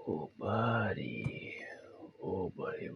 Oh, buddy. Oh, buddy.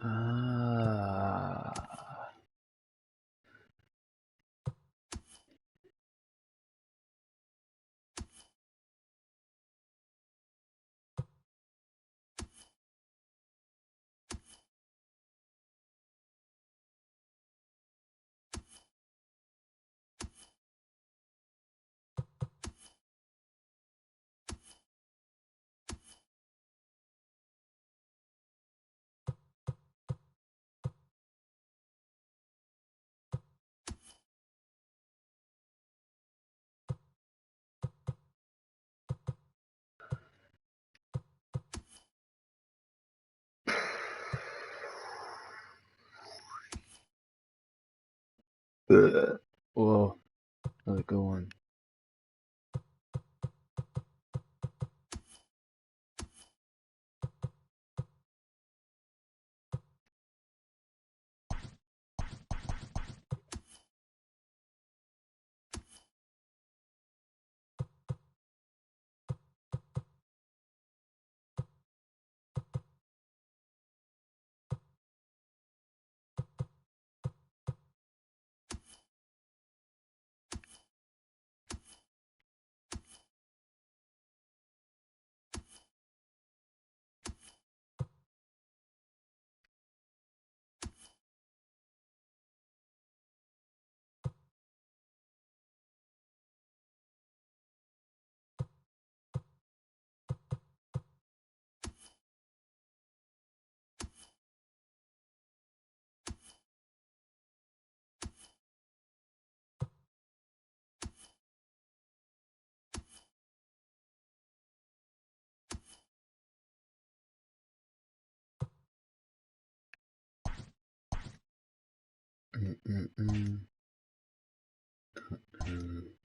Ah. Ugh. Whoa, another good one. Mm-mm-mm. Mm.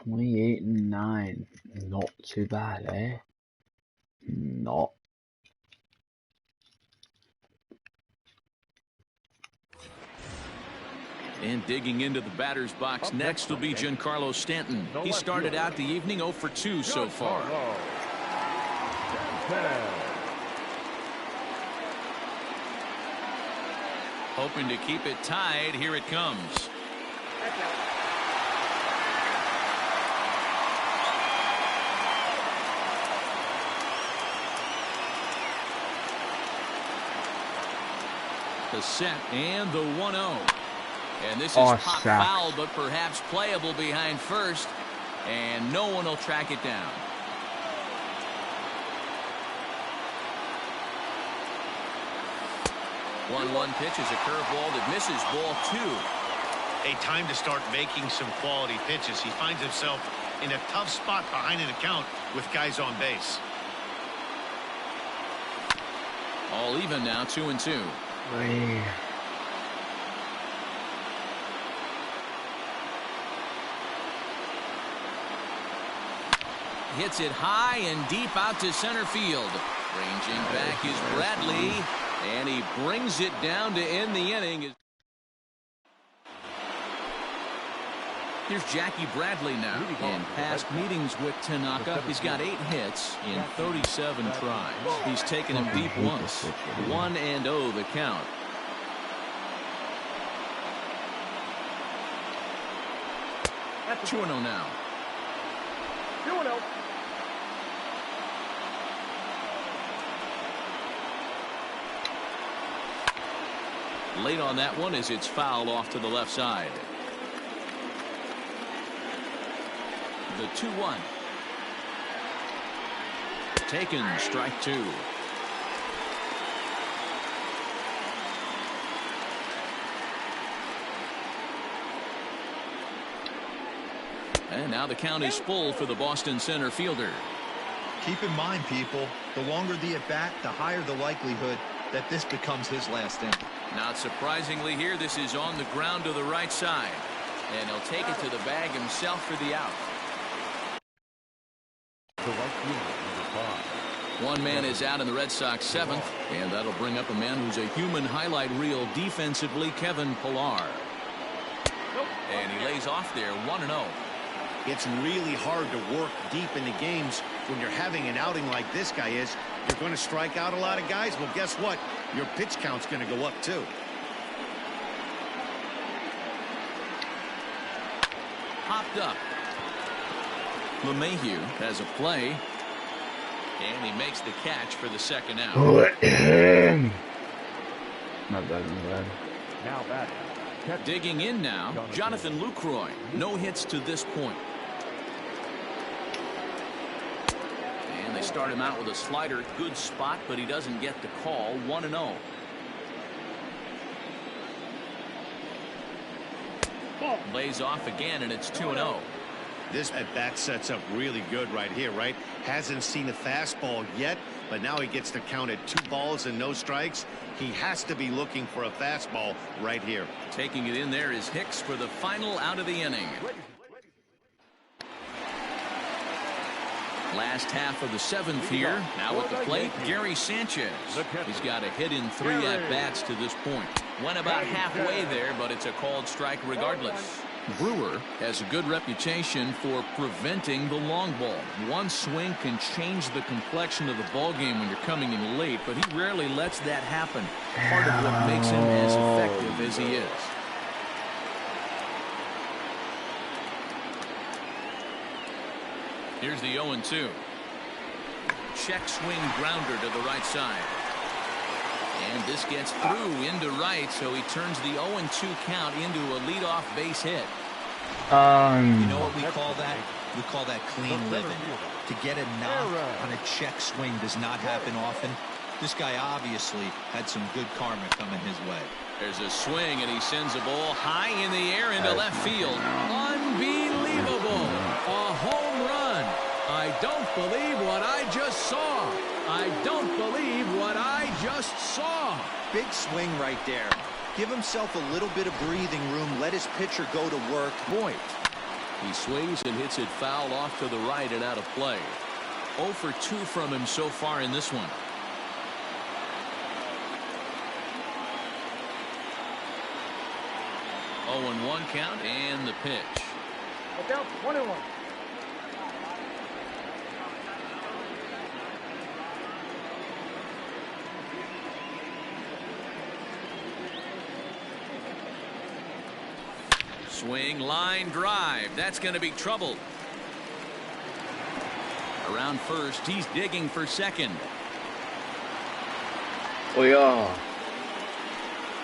28-9. Not too bad, eh? Not. And digging into the batter's box next will be Giancarlo Stanton. He started out the evening 0 for 2 so far. Hoping to keep it tied. Here it comes. the set and the 1-0. And this is Oh, pop shucks. foul, but perhaps playable behind first. And no one will track it down. One pitch is a curveball that misses, ball 2. A time to start making some quality pitches. He finds himself in a tough spot behind an account with guys on base. All even now, 2-2. Wait. Hits it high and deep out to center field. Ranging back is Bradley, and he brings it down to end the inning. Here's Jackie Bradley now. In past meetings with Tanaka, he's got 8 hits in 37 tries. He's taken him deep once. 1-0 the count. At 2-0 now. 2-0. Late on that one as it's fouled off to the left side. The 2-1. Taken, strike 2. And now the count is full for the Boston center fielder. Keep in mind, people, the longer the at-bat, the higher the likelihood that this becomes his last inning. Not surprisingly here, this is on the ground to the right side. And he'll take it to the bag himself for the out. One man is out in the Red Sox 7th, and that'll bring up a man who's a human highlight reel defensively, Kevin Pillar. And he lays off there, 1-0. It's really hard to work deep into games when you're having an outing like this guy is. You're going to strike out a lot of guys. Well, guess what? Your pitch count's going to go up, too. Popped up. LeMahieu has a play. And he makes the catch for the second out. Not bad, not bad. Now back. Digging in now, Jonathan Lucroy. No hits to this point. And they start him out with a slider. Good spot, but he doesn't get the call. 1-0. Lays off again, and it's 2-0. This at-bat sets up really good right here, right? Hasn't seen a fastball yet, but now he gets to count at 2 balls and no strikes. He has to be looking for a fastball right here. Taking it in there is Hicks for the final out of the inning. Last half of the 7th here. Now at the plate, Gary Sanchez. He's got a hit in 3 at-bats to this point. Went about halfway there, but it's a called strike regardless. Brewer has a good reputation for preventing the long ball. One swing can change the complexion of the ball game when you're coming in late, but he rarely lets that happen. Part of what makes him as effective as he is. Here's the 0-2. Check swing grounder to the right side. And this gets through into right, so he turns the 0-2 count into a leadoff base hit. You know what we call that? We call that clean living. To get a knock on a check swing does not happen often. This guy obviously had some good karma coming his way. There's a swing, and he sends a ball high in the air into left field. Unbelievable. A home run. I don't believe what I just saw. I don't believe what I just saw. Big swing right there. Give himself a little bit of breathing room. Let his pitcher go to work. Point. He swings and hits it foul off to the right and out of play. 0 for 2 from him so far in this one. Oh, 0-1 count and the pitch. Look out, 1-1. Swing, line, drive. That's going to be trouble. Around first, he's digging for second. Oh, yeah.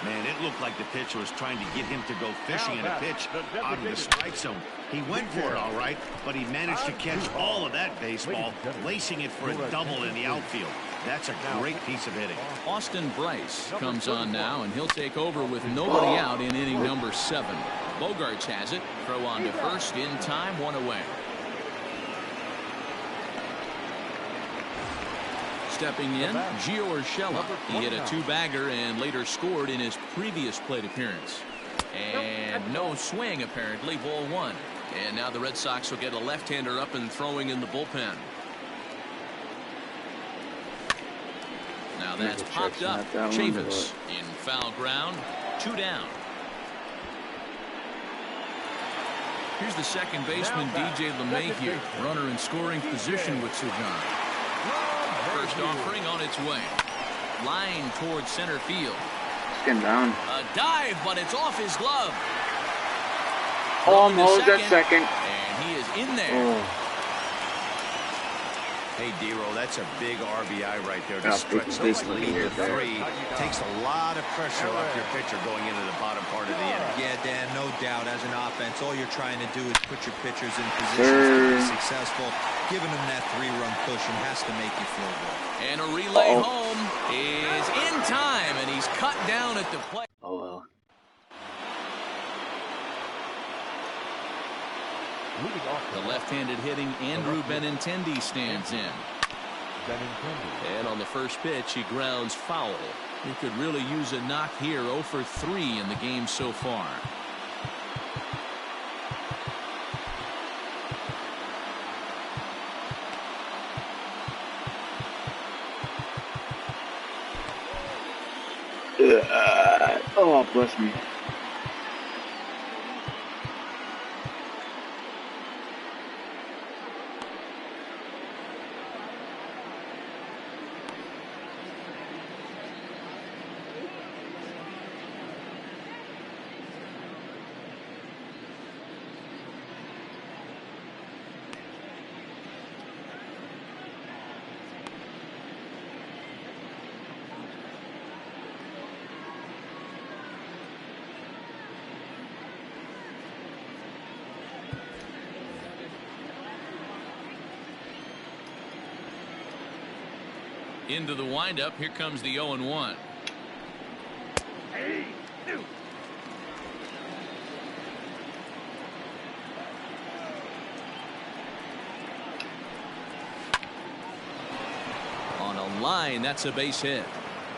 Man, it looked like the pitcher was trying to get him to go fishing in a pitch out of the strike zone. He went for it all right, but he managed to catch all of that baseball, lacing it for a double in the outfield. That's a great piece of hitting. Austin Bryce comes on now, and he'll take over with nobody out in inning number 7. Bogarts has it. Throw on to first in time, 1 away. Stepping in, Gio Urshela. He hit a 2-bagger and later scored in his previous plate appearance. And no swing, apparently. Ball 1. And now the Red Sox will get a left-hander up and throwing in the bullpen. Now that's popped up. Chavis in foul ground. 2 down. Here's the second baseman, DJ LeMahieu. Runner in scoring position with Sujan. First offering on its way. Line towards center field. It's getting down. A dive, but it's off his glove. Almost at second. And he is in there. Oh. Hey, D-Roll, that's a big RBI right there to stretch this lead to 3. Takes a lot of pressure off your pitcher going into the bottom part of the inning. Yeah, Dan, no doubt. As an offense, all you're trying to do is put your pitchers in positions to be successful. Giving them that 3-run cushion has to make you feel good. And a relay home is in time, and he's cut down at the plate. Oh, well. The left-handed hitting Andrew Benintendi stands in. And on the first pitch, he grounds foul. He could really use a knock here. 0 for 3 in the game so far. Oh, bless me. Into the windup. Here comes the 0-1. On a line, that's a base hit.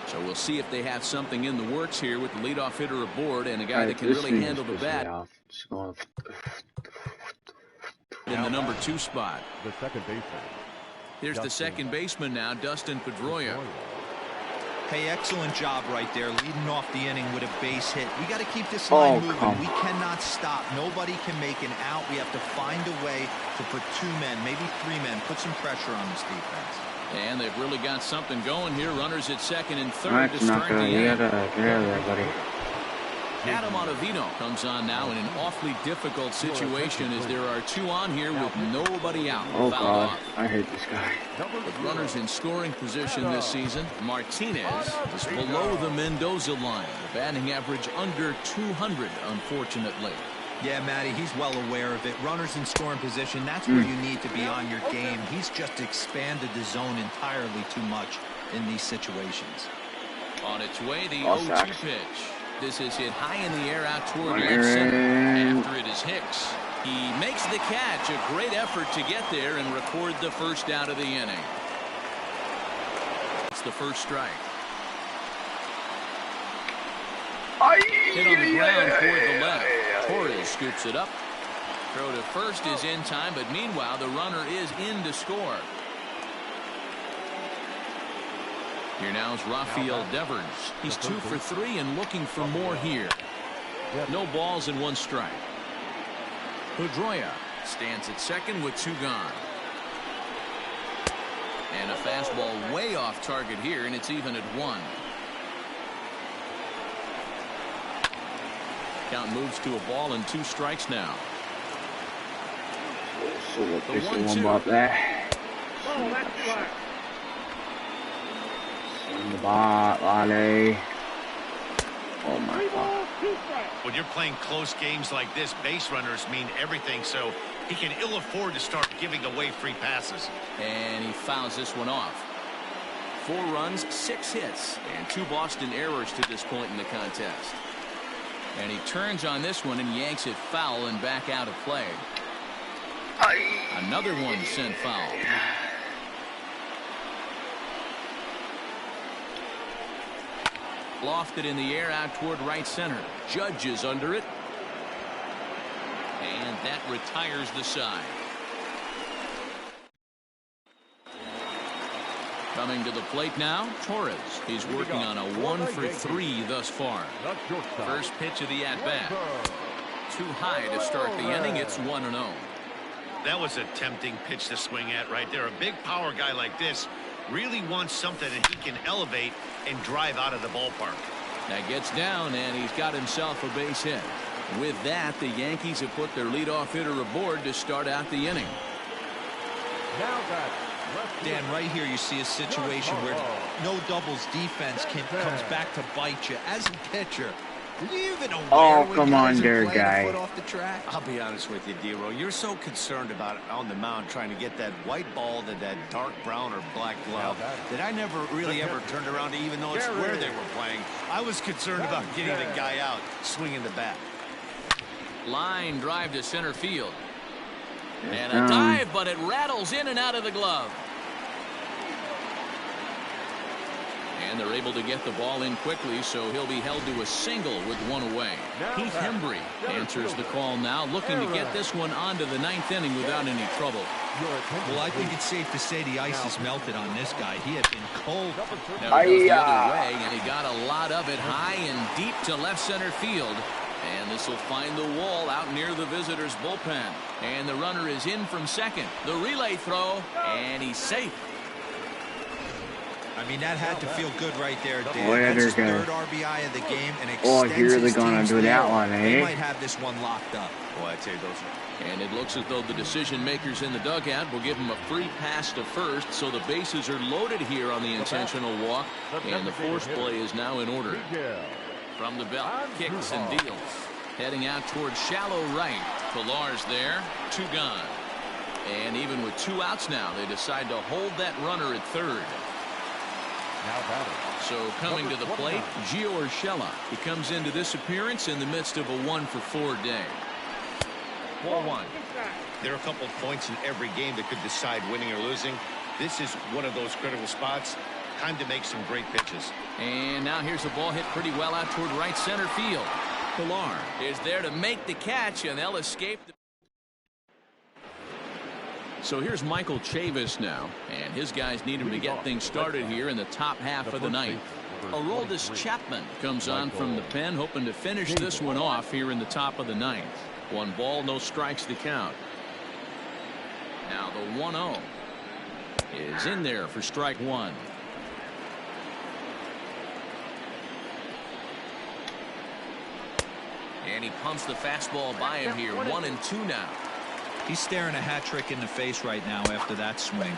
So we'll see if they have something in the works here with the leadoff hitter aboard and a guy that can really handle the bat in the number 2 spot. The second baseman. Here's the second baseman now, Dustin Pedroia. Hey, excellent job right there, leading off the inning with a base hit. We got to keep this line moving. We cannot stop. Nobody can make an out. We have to find a way to put 2 men, maybe 3 men, put some pressure on this defense. And they've really got something going here. Runners at second and third That's to start the inning. buddy. Adam Ottavino comes on now in an awfully difficult situation as there are 2 on here with nobody out. Oh, Fouled God. off. I hate this guy. With runners in scoring position this season, Martinez is below the Mendoza line. The batting average under 200, unfortunately. Yeah, Matty, he's well aware of it. Runners in scoring position, that's where you need to be on your game. He's just expanded the zone entirely too much in these situations. On its way, the Ball 0-2 sacks. pitch. This is hit high in the air out toward left center. After it is Hicks. He makes the catch. A great effort to get there and record the first out of the inning. It's the first strike. Hit on the ground toward the left. Torres scoops it up. Throw to first is in time, but meanwhile the runner is in to score. Here now is Rafael Devers. He's 2 for 3 and looking for more here. No balls and 1 strike. Pedroia stands at second with 2 gone. And a fastball way off target here, and it's even at 1. Count moves to a ball and 2 strikes now. So the 1-2 there. In the bar, Lale. Oh my God. When you're playing close games like this, base runners mean everything, so he can ill afford to start giving away free passes. And he fouls this one off. 4 runs, 6 hits, and 2 Boston errors to this point in the contest. And he turns on this one and yanks it foul and back out of play. Another one sent foul. Lofted in the air out toward right center. Judge is under it. And that retires the side. Coming to the plate now, Torres. He's working on a 1 for 3 thus far. First pitch of the at-bat. Too high to start the inning. It's 1-0. That was a tempting pitch to swing at right there. A big power guy like this really wants something that he can elevate and drive out of the ballpark. That gets down, and he's got himself a base hit. With that, the Yankees have put their leadoff hitter aboard to start out the inning. Now that. Dan, right here you see a situation where no doubles defense comes back to bite you. As a pitcher, were you even aware when come guys on are there, playing a guy. foot off the track? I'll be honest with you, D-Roll. You're so concerned about on the mound trying to get that white ball to that dark brown or black glove that I never really ever turned around to even notice where they were playing. I was concerned about getting the guy out, swinging the bat. Line drive to center field. And a dive, but it rattles in and out of the glove. And they're able to get the ball in quickly, so he'll be held to a single with 1 away. Heath Hembree answers the call now, looking to get this one onto the 9th inning without any trouble. Well, I think it's safe to say the ice is melted on this guy. He had been cold. Now he goes the other way, and he got a lot of it high and deep to left center field. And this will find the wall out near the visitors' bullpen. And the runner is in from second. The relay throw, and he's safe. I mean, that had to feel good right there, Dan. Boy, That's his they're 3rd RBI of the game and Oh, extends here they're his gonna team's do that lead. one, They eh? might have this one locked up. Boy, I'd say those. And it looks as though the decision makers in the dugout will give him a free pass to first, so the bases are loaded here on the intentional walk, and the force play is now in order. From the belt, kicks and deals. Heading out towards shallow right. Pilar's there, 2 gone. And even with 2 outs now, they decide to hold that runner at third. So coming to the plate, Gio Urshela. He comes into this appearance in the midst of a 1 for 4 day. 4-1. There are a couple of points in every game that could decide winning or losing. This is one of those critical spots. Time to make some great pitches. And now here's a ball hit pretty well out toward right center field. Pilar is there to make the catch, and they'll escape. So here's Michael Chavis now, and his guys need him to get things started here in the top half of the ninth. Aroldis Chapman comes on from the pen, hoping to finish this one off here in the top of the ninth. 1 ball, no strikes to count. Now the 1-0 is in there for strike 1. And he pumps the fastball by him here. 1-2 now. He's staring a hat trick in the face right now after that swing.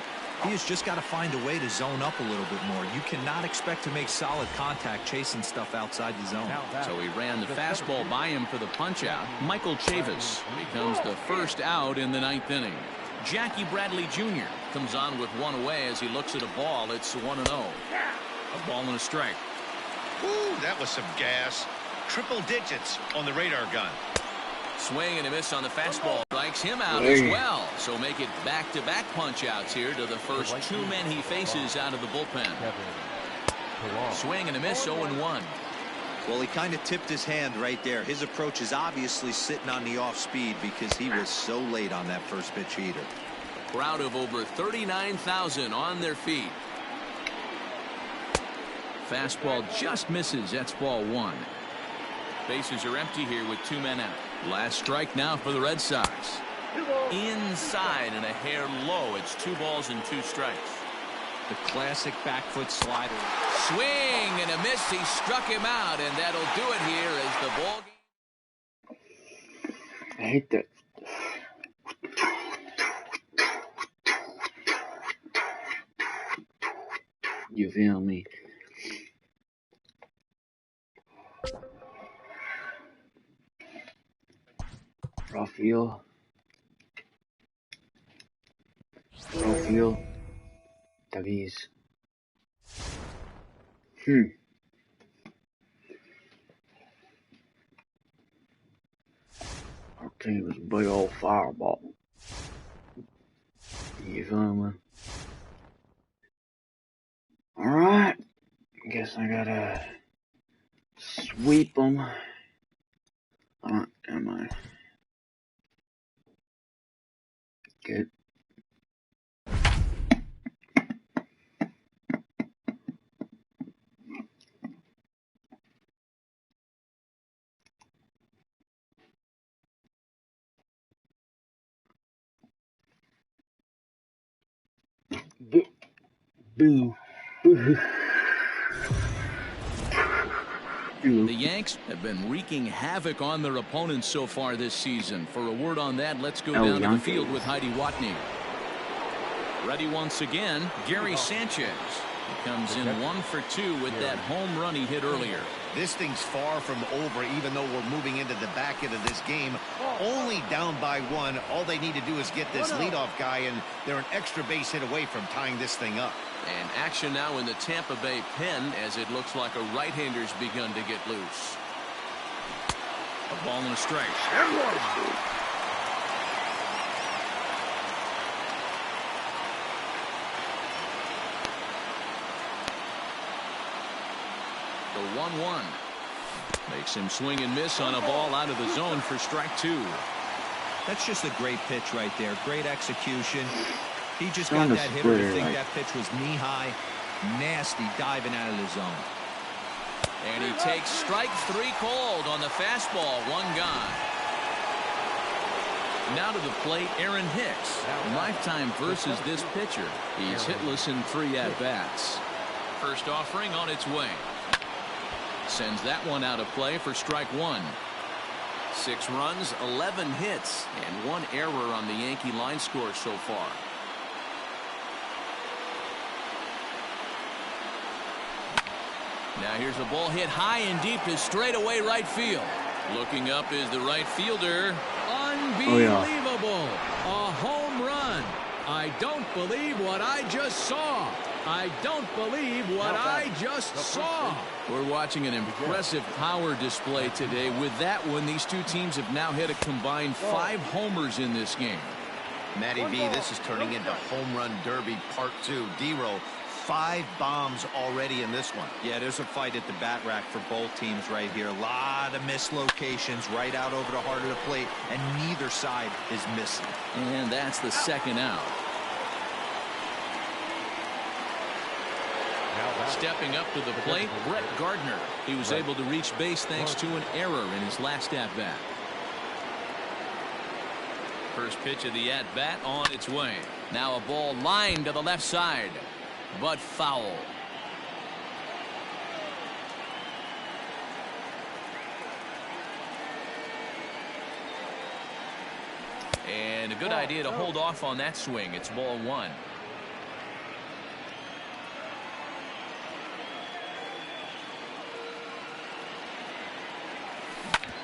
He has just got to find a way to zone up a little bit more. You cannot expect to make solid contact chasing stuff outside the zone. So he ran the fastball by him for the punch out. Michael Chavis becomes the first out in the 9th inning. Jackie Bradley Jr. comes on with 1 away as he looks at a ball. It's 1-0. A ball and a strike. Ooh, that was some gas. Triple digits on the radar gun. Swing and a miss on the fastball. Strikes him out as well. So make it back-to-back punch-outs here to the first 2 men he faces out of the bullpen. Swing and a miss, 0-1. Well, he kind of tipped his hand right there. His approach is obviously sitting on the off speed because he was so late on that first pitch heater. Crowd of over 39,000 on their feet. Fastball just misses. That's ball 1. Bases are empty here with 2 men out. Last strike now for the Red Sox. Inside and a hair low. It's 2 balls and 2 strikes. The classic back foot slider. Swing and a miss. He struck him out, and that'll do it here as the ball game. I hate that. You feel me? feel. No feel. Davies. Our team is a big old fireball. You feel me? Alright. Guess I gotta sweep them. Am I? Good. Boo. Boo. The Yanks have been wreaking havoc on their opponents so far this season. For a word on that, let's go down to the field with Heidi Watney. Ready once again, Gary Sanchez. He comes in 1 for 2 with that home run he hit earlier. This thing's far from over, even though we're moving into the back end of this game. Only down by 1. All they need to do is get this leadoff guy, and they're an extra base hit away from tying this thing up. And action now in the Tampa Bay pen, as it looks like a right-hander's begun to get loose. A ball and a strike. The 1-1 makes him swing and miss on a ball out of the zone for strike 2. That's just a great pitch right there. Great execution. He just got that hitter to think that pitch was knee-high. Nasty diving out of the zone. And he takes strike 3 called on the fastball. 1 gone. Now to the plate, Aaron Hicks. Lifetime versus this pitcher. He's hitless in 3 at-bats. First offering on its way. Sends that one out of play for strike 1. 6 runs, 11 hits, and 1 error on the Yankee line score so far. Now here's a ball hit high and deep to straightaway right field. Looking up is the right fielder. Unbelievable. A home run. I don't believe what I just saw. I don't believe what I just saw. We're watching an impressive power display today. With that one, these two teams have now hit a combined 5 homers in this game. Matty B, this is turning into Home Run Derby Part 2. D-Row, 5 bombs already in this one. Yeah, there's a fight at the bat rack for both teams right here. A lot of mislocations right out over the heart of the plate, and neither side is missing. And that's the 2nd out. Stepping up to the plate, Brett Gardner. He was able to reach base thanks to an error in his last at-bat. First pitch of the at-bat on its way. Now a ball lined to the left side, but foul. And a good idea to hold off on that swing. It's ball 1.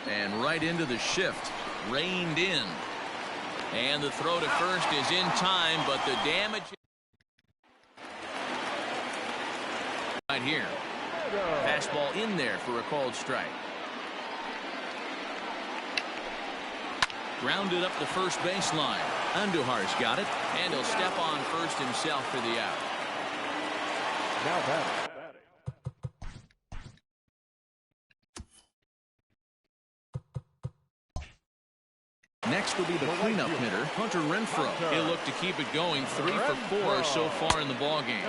And right into the shift. Reined in. And the throw to first is in time, but the damage right here. Fastball in there for a called strike. Grounded up the first baseline. Andujar's got it, and he'll step on first himself for the out. Now batting. Next will be the cleanup hitter, Hunter Renfroe. He'll look to keep it going. 3 for 4 so far in the ballgame.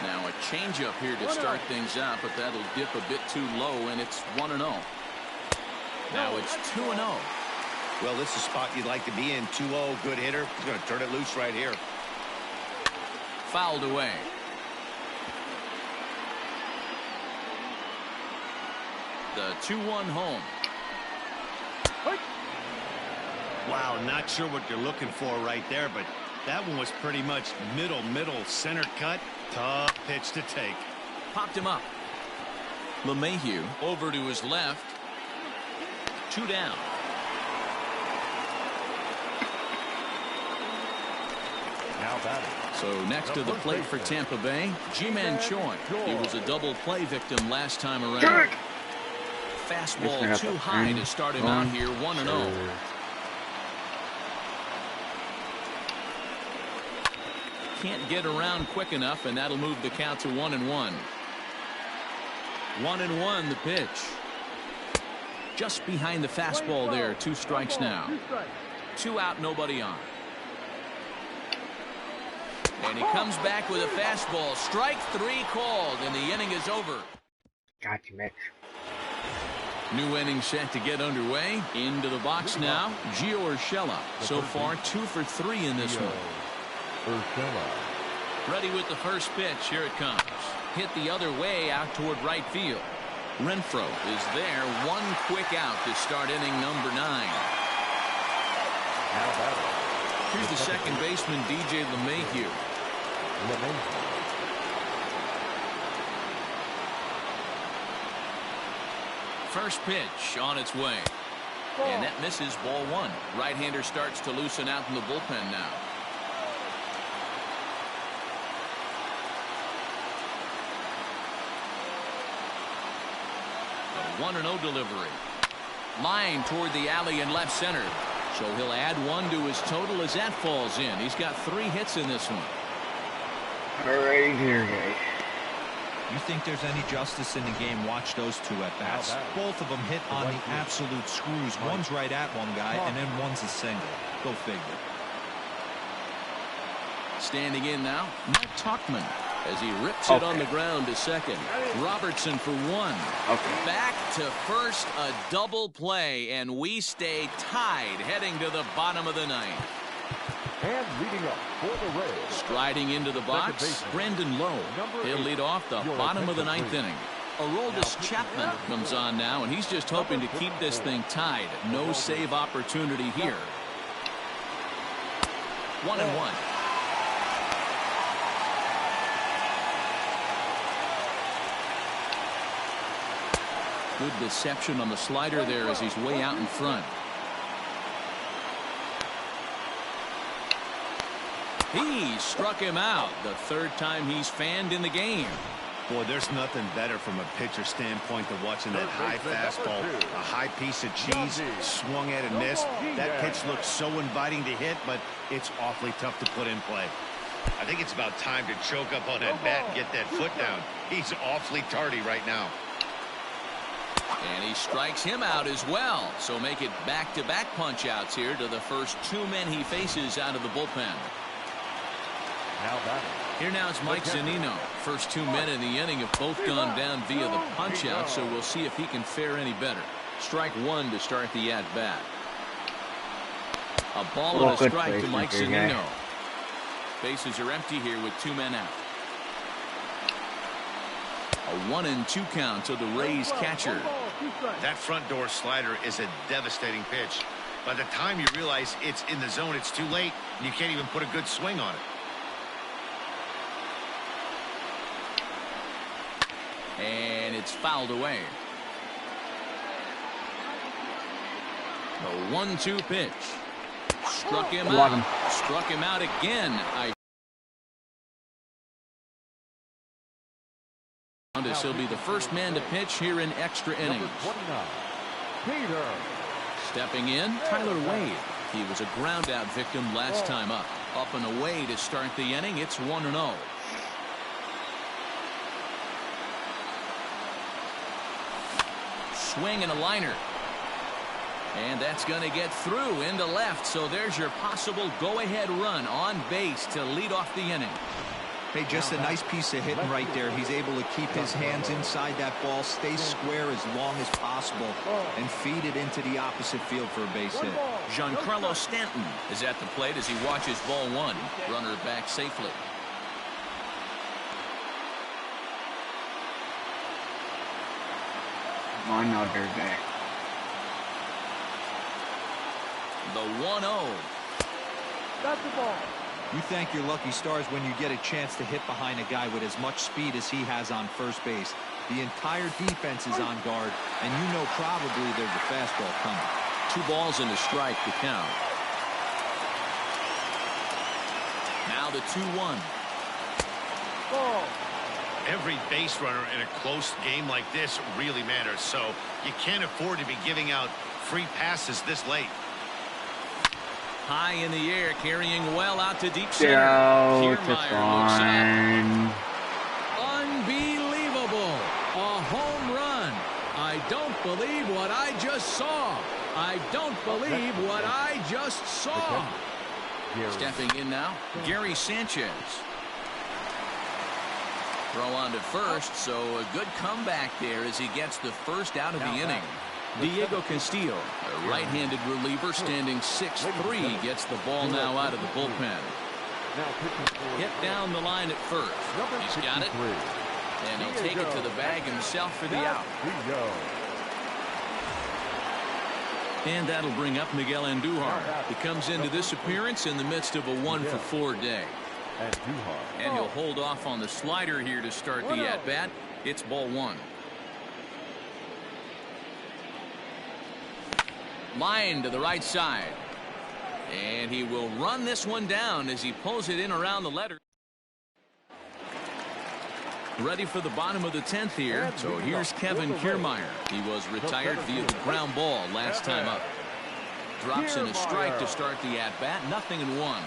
Now a changeup here to start things out, but that'll dip a bit too low, and it's 1-0. Now it's 2-0. Well, this is a spot you'd like to be in. 2-0, good hitter. He's going to turn it loose right here. Fouled away. The 2-1 home. Wow, not sure what you're looking for right there, but that one was pretty much middle, center cut. Tough pitch to take. Popped him up. LeMahieu over to his left. 2 down. Now batting. So next to the plate for Tampa Bay, Ji-Man Choi. He was a double play victim last time around. Fastball too high to start him out here 1-0. Can't get around quick enough, and that'll move the count to 1-1. 1-1 the pitch. Just behind the fastball there. 2 strikes now. 2 out, nobody on. And he comes back with a fastball. Strike 3 called, and the inning is over. Got you, Mitch. New inning set to get underway. Into the box now, Gio Urshela. So far 2 for 3 in this one. Ready with the first pitch. Here it comes. Hit the other way out toward right field. Renfroe is there. 1 quick out to start inning number 9. Here's the second baseman, DJ LeMahieu. First pitch on its way. And that misses, ball 1. Right-hander starts to loosen out in the bullpen now. A 1-0 delivery. Line toward the alley in left center. So he'll add 1 to his total as that falls in. He's got 3 hits in this one. Right here, guys. You think there's any justice in the game? Watch those 2 at bats. Both of them hit on the absolute screws. One's right at one guy, and then one's a single. Go figure. Standing in now, Matt Tuchman, as he rips it on the ground to second. Robertson for 1. Back to first, a double play, and we stay tied heading to the bottom of the 9th. And leading up for the Rays. Striding into the box, Brandon Lowe. He'll lead off the bottom of the 9th inning. Aroldis Chapman comes on now, and he's just hoping to keep this thing tied. No save opportunity here. 1-1. Good deception on the slider there as he's way out in front. He struck him out. The 3rd time he's fanned in the game. Boy, there's nothing better from a pitcher standpoint than watching that high fastball. A high piece of cheese, swung at and missed. That pitch looks so inviting to hit, but it's awfully tough to put in play. I think it's about time to choke up on that bat and get that foot down. He's awfully tardy right now. And he strikes him out as well. So make it back-to-back punch-outs here to the first 2 men he faces out of the bullpen. Here now is Mike Zunino. First 2 men in the inning have both gone down via the punch-out, so we'll see if he can fare any better. Strike 1 to start the at-bat. A ball and a strike to Mike Zunino. Bases are empty here with 2 men out. A 1-2 count to the Rays catcher. That front door slider is a devastating pitch. By the time you realize it's in the zone, it's too late, and you can't even put a good swing on it. And it's fouled away. The 1-2 pitch. Struck him out. Struck him out again. He'll be the first man to pitch here in extra innings. Stepping in, Tyler Wade. He was a ground out victim last time up. Up and away to start the inning. It's 1-0. Swing and a liner. And that's going to get through into left. So there's your possible go-ahead run on base to lead off the inning. Hey, just a nice piece of hitting right there. He's able to keep his hands inside that ball, stay square as long as possible, and feed it into the opposite field for a base hit. Giancarlo Stanton is at the plate as he watches ball 1. Runner back safely. Another guy. The 1-0. That's the ball. You thank your lucky stars when you get a chance to hit behind a guy with as much speed as he has on first base. The entire defense is on guard, and you know probably there's a fastball coming. 2 balls and a strike to count. Now the 2-1. Ball. Every base runner in a close game like this really matters, so you can't afford to be giving out free passes this late. High in the air, carrying well out to deep center. Go to Kiermaier looks fun. up. Unbelievable. A home run. I don't believe what I just saw. I don't believe what I just saw. Stepping in now, Gary Sanchez. Throw on to first, so a good comeback there as he gets the first out of the inning. Diego Castillo, a right-handed reliever standing 6'3", gets the ball now out of the bullpen. Hit down the line at first. He's got it. And he'll take it to the bag himself for the out. And that'll bring up Miguel Andujar. He comes into this appearance in the midst of a 1-for-4 day. And he'll hold off on the slider here to start the at-bat. It's ball one. Line to the right side. And he will run this one down as he pulls it in around the letter. Ready for the bottom of the 10th here. So here's Kevin Kiermaier. He was retired via the ground ball last time up. Drops in a strike to start the at-bat. 0-1.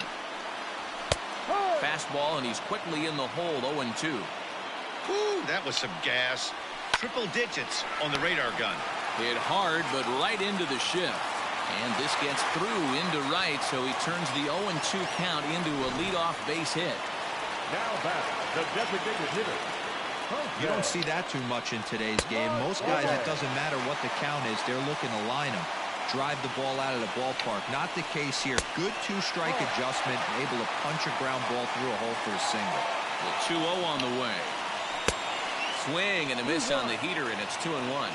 Fastball, and he's quickly in the hole. 0-2. Ooh, that was some gas. Triple digits on the radar gun. Hit hard, but right into the shift. And this gets through into right, so he turns the 0-2 count into a leadoff base hit. Now back, the designated hitter. You don't see that too much in today's game. Most guys, it doesn't matter what the count is. They're looking to line them. Drive the ball out of the ballpark. Not the case here. Good two-strike adjustment, able to punch a ground ball through a hole for a single. The 2-0 on the way. Swing and a miss on the heater, and it's 2-1.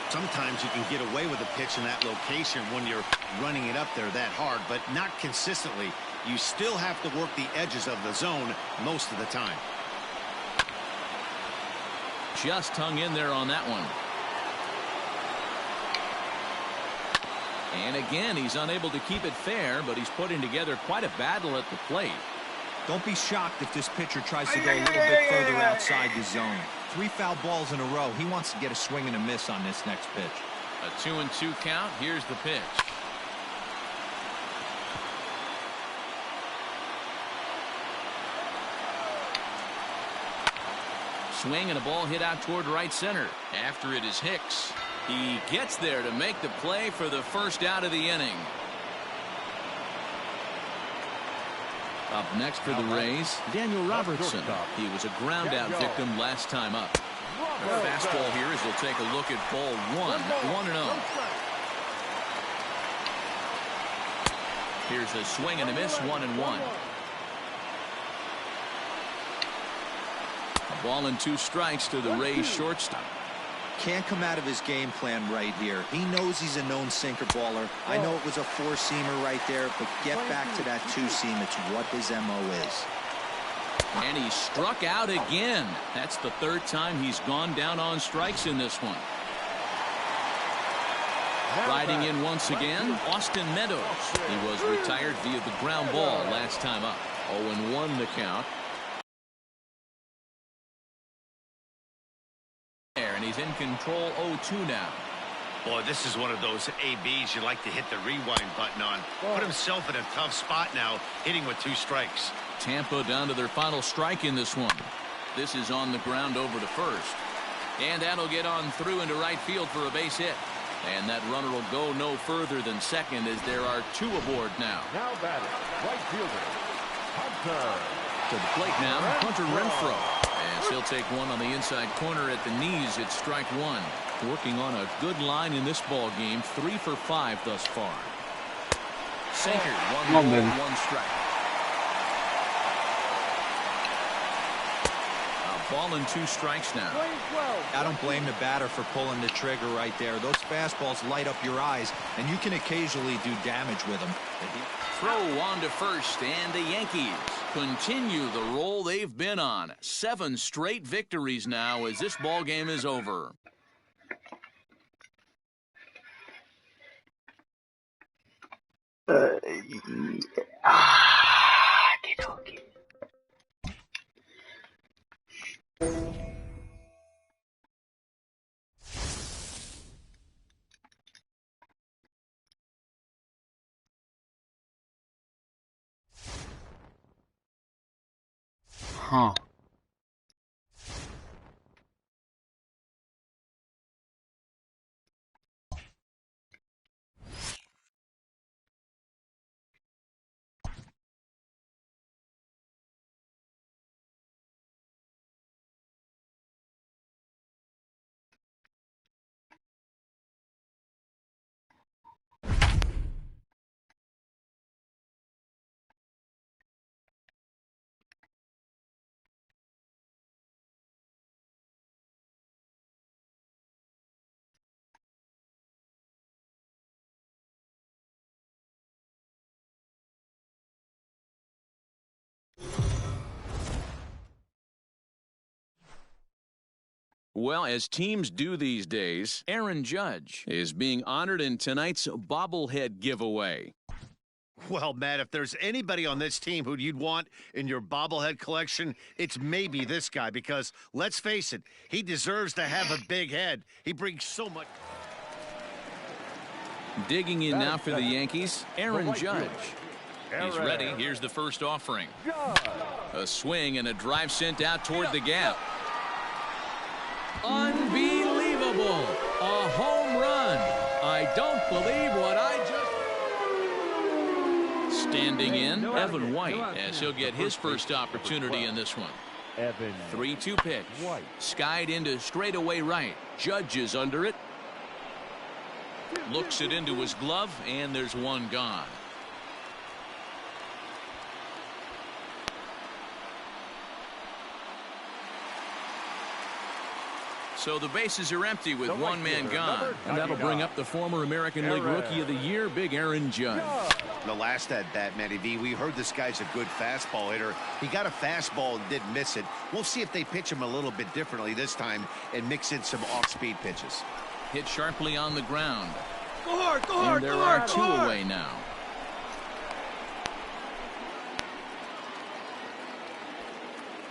Sometimes you can get away with a pitch in that location when you're running it up there that hard, but not consistently. You still have to work the edges of the zone most of the time. Just hung in there on that one. And again, he's unable to keep it fair, but he's putting together quite a battle at the plate. Don't be shocked if this pitcher tries to go a little bit further outside the zone. 3 foul balls in a row. He wants to get a swing and a miss on this next pitch. A 2-2 count. Here's the pitch. Swing and a ball hit out toward right center. After it is Hicks. He gets there to make the play for the first out of the inning. Up next for the Rays, Daniel Robertson. He was a ground-out victim last time up. The fastball here as he'll take a look at ball 1, 1-0. Here's a swing and a miss, 1-1. A ball and 2 strikes to the Rays shortstop. Can't come out of his game plan right here. He knows he's a known sinker baller. I know it was a 4-seamer right there, but get back to that 2-seam. It's what his MO is. And he struck out again. That's the 3rd time he's gone down on strikes in this one. Riding in once again, Austin Meadows. He was retired via the ground ball last time up. 0-1 the count. And he's in control. 0-2 now. Boy, this is one of those ABs you like to hit the rewind button on. Put himself in a tough spot now, hitting with 2 strikes. Tampa down to their final strike in this one. This is on the ground over to first. And that'll get on through into right field for a base hit. And that runner will go no further than second as there are 2 aboard now. Now batting, right fielder, Hunter. To the plate now, Hunter Renfroe. As he'll take one on the inside corner at the knees. It's strike 1. Working on a good line in this ball game. 3 for 5 thus far. Sinker, 1 ball, 1 strike. A ball and 2 strikes now. I don't blame the batter for pulling the trigger right there. Those fastballs light up your eyes, and you can occasionally do damage with them. Throw on to first, and the Yankees continue the roll they've been on. 7 straight victories now as this ball game is over. Damn Okie dokie. Huh. Well, as teams do these days, Aaron Judge is being honored in tonight's bobblehead giveaway. Well, Matt, if there's anybody on this team who you'd want in your bobblehead collection, it's maybe this guy, because let's face it, he deserves to have a big head. He brings so much. Digging in now for the Yankees, Aaron Judge. He's ready. Here's the first offering. A swing and a drive sent out toward the gap. Unbelievable. A home run. I don't believe what I just... Standing in, Evan White, as he'll get his first opportunity in this one. 3-2 pitch. Skied into straightaway right. Judge is under it. Looks it into his glove, and there's one gone. So the bases are empty with one man gone. And that'll bring up the former American League Rookie of the Year, Big Aaron Judge. The last at bat, Matty V, we heard this guy's a good fastball hitter. He got a fastball and didn't miss it. We'll see if they pitch him a little bit differently this time and mix in some off-speed pitches. Hit sharply on the ground. Go hard, go hard, and there are two away now.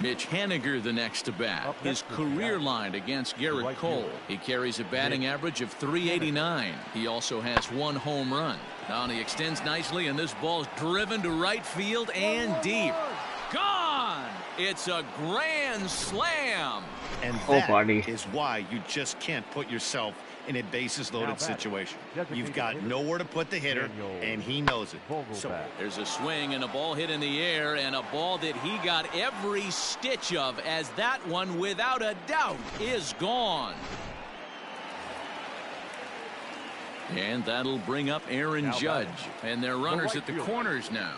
Mitch Haniger the next to bat. His career line against Garrett Cole. He carries a batting average of .389. He also has one home run. Now he extends nicely, and this ball's driven to right field and deep. Gone! It's a grand slam. And that is why you just can't put yourself in a bases-loaded situation. You've got nowhere to put the hitter, and he knows it. So there's a swing and a ball hit in the air, and a ball that he got every stitch of, as that one, without a doubt, is gone. And that'll bring up Aaron Judge. And they're runners at the corners now.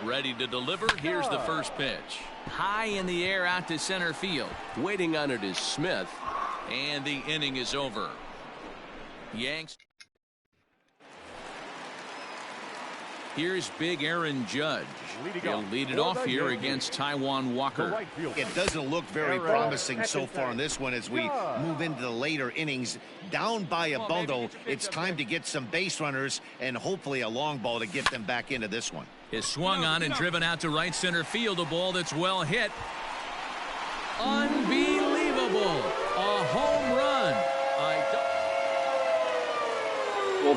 Ready to deliver. Here's the first pitch. High in the air out to center field. Waiting on it is Smith. And the inning is over. Yanks. Here's Big Aaron Judge. He'll lead it off here against Taijuan Walker. It doesn't look very promising so far in this one as we move into the later innings. Down by a bundle, it's time to get some base runners and hopefully a long ball to get them back into this one. Is swung on and driven out to right center field. A ball that's well hit. Unbelievable. A home run.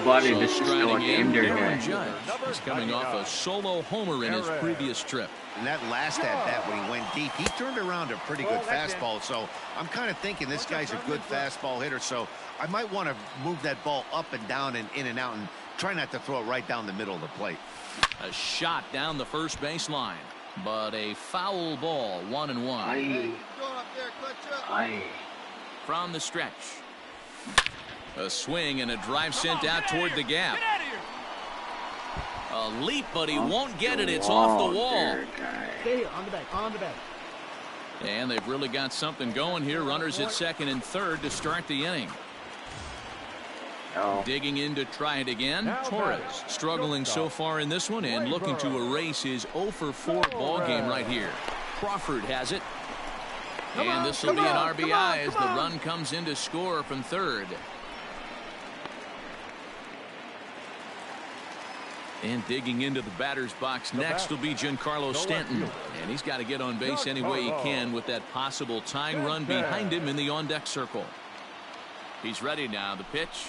Buddy, this is still a game there, guys. He's coming off a solo homer in his previous trip. And that last at-bat when he went deep, he turned around a pretty good fastball. So I'm kind of thinking this guy's a good fastball hitter. So I might want to move that ball up and down and in and out and try not to throw it right down the middle of the plate. A shot down the first baseline, but a foul ball, 1-1. From the stretch. A swing and a drive sent out toward the gap. A leap, but he won't get it. It's off the wall. Stay on the back, on the back. And they've really got something going here. Runners at second and third to start the inning. Digging in to try it again. Torres struggling so far in this one and looking to erase his 0-for-4 ball game right here. Crawford has it. And this will be an RBI as the run comes in to score from third. And digging into the batter's box next will be Giancarlo Stanton. And he's got to get on base any way he can with that possible tying run behind him in the on-deck circle. He's ready now. The pitch.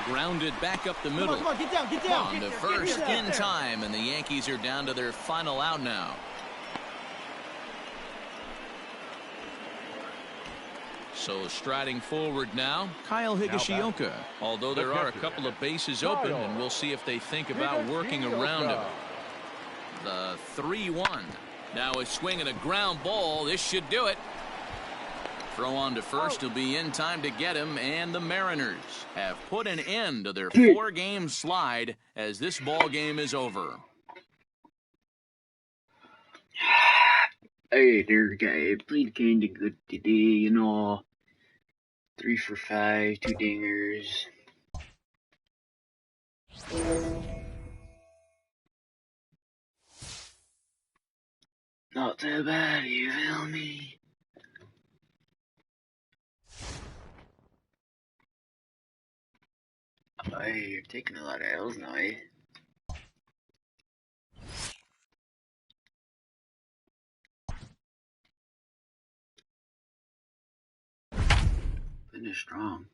Grounded back up the middle. Come on, get down, get down. On to first in time, and the Yankees are down to their final out now. So striding forward now, Kyle Higashioka. Although there are a couple of bases open, and we'll see if they think about working around him. The 3-1. Now a swing and a ground ball. This should do it. Throw on to first. He'll be in time to get him, and the Mariners have put an end to their 4-game slide as this ball game is over. Hey there, guy. Played kinda good today, you know. 3 for 5, 2 dingers. Not too bad, you feel me? Hey, you're taking a lot of L's now, eh? Finish strong.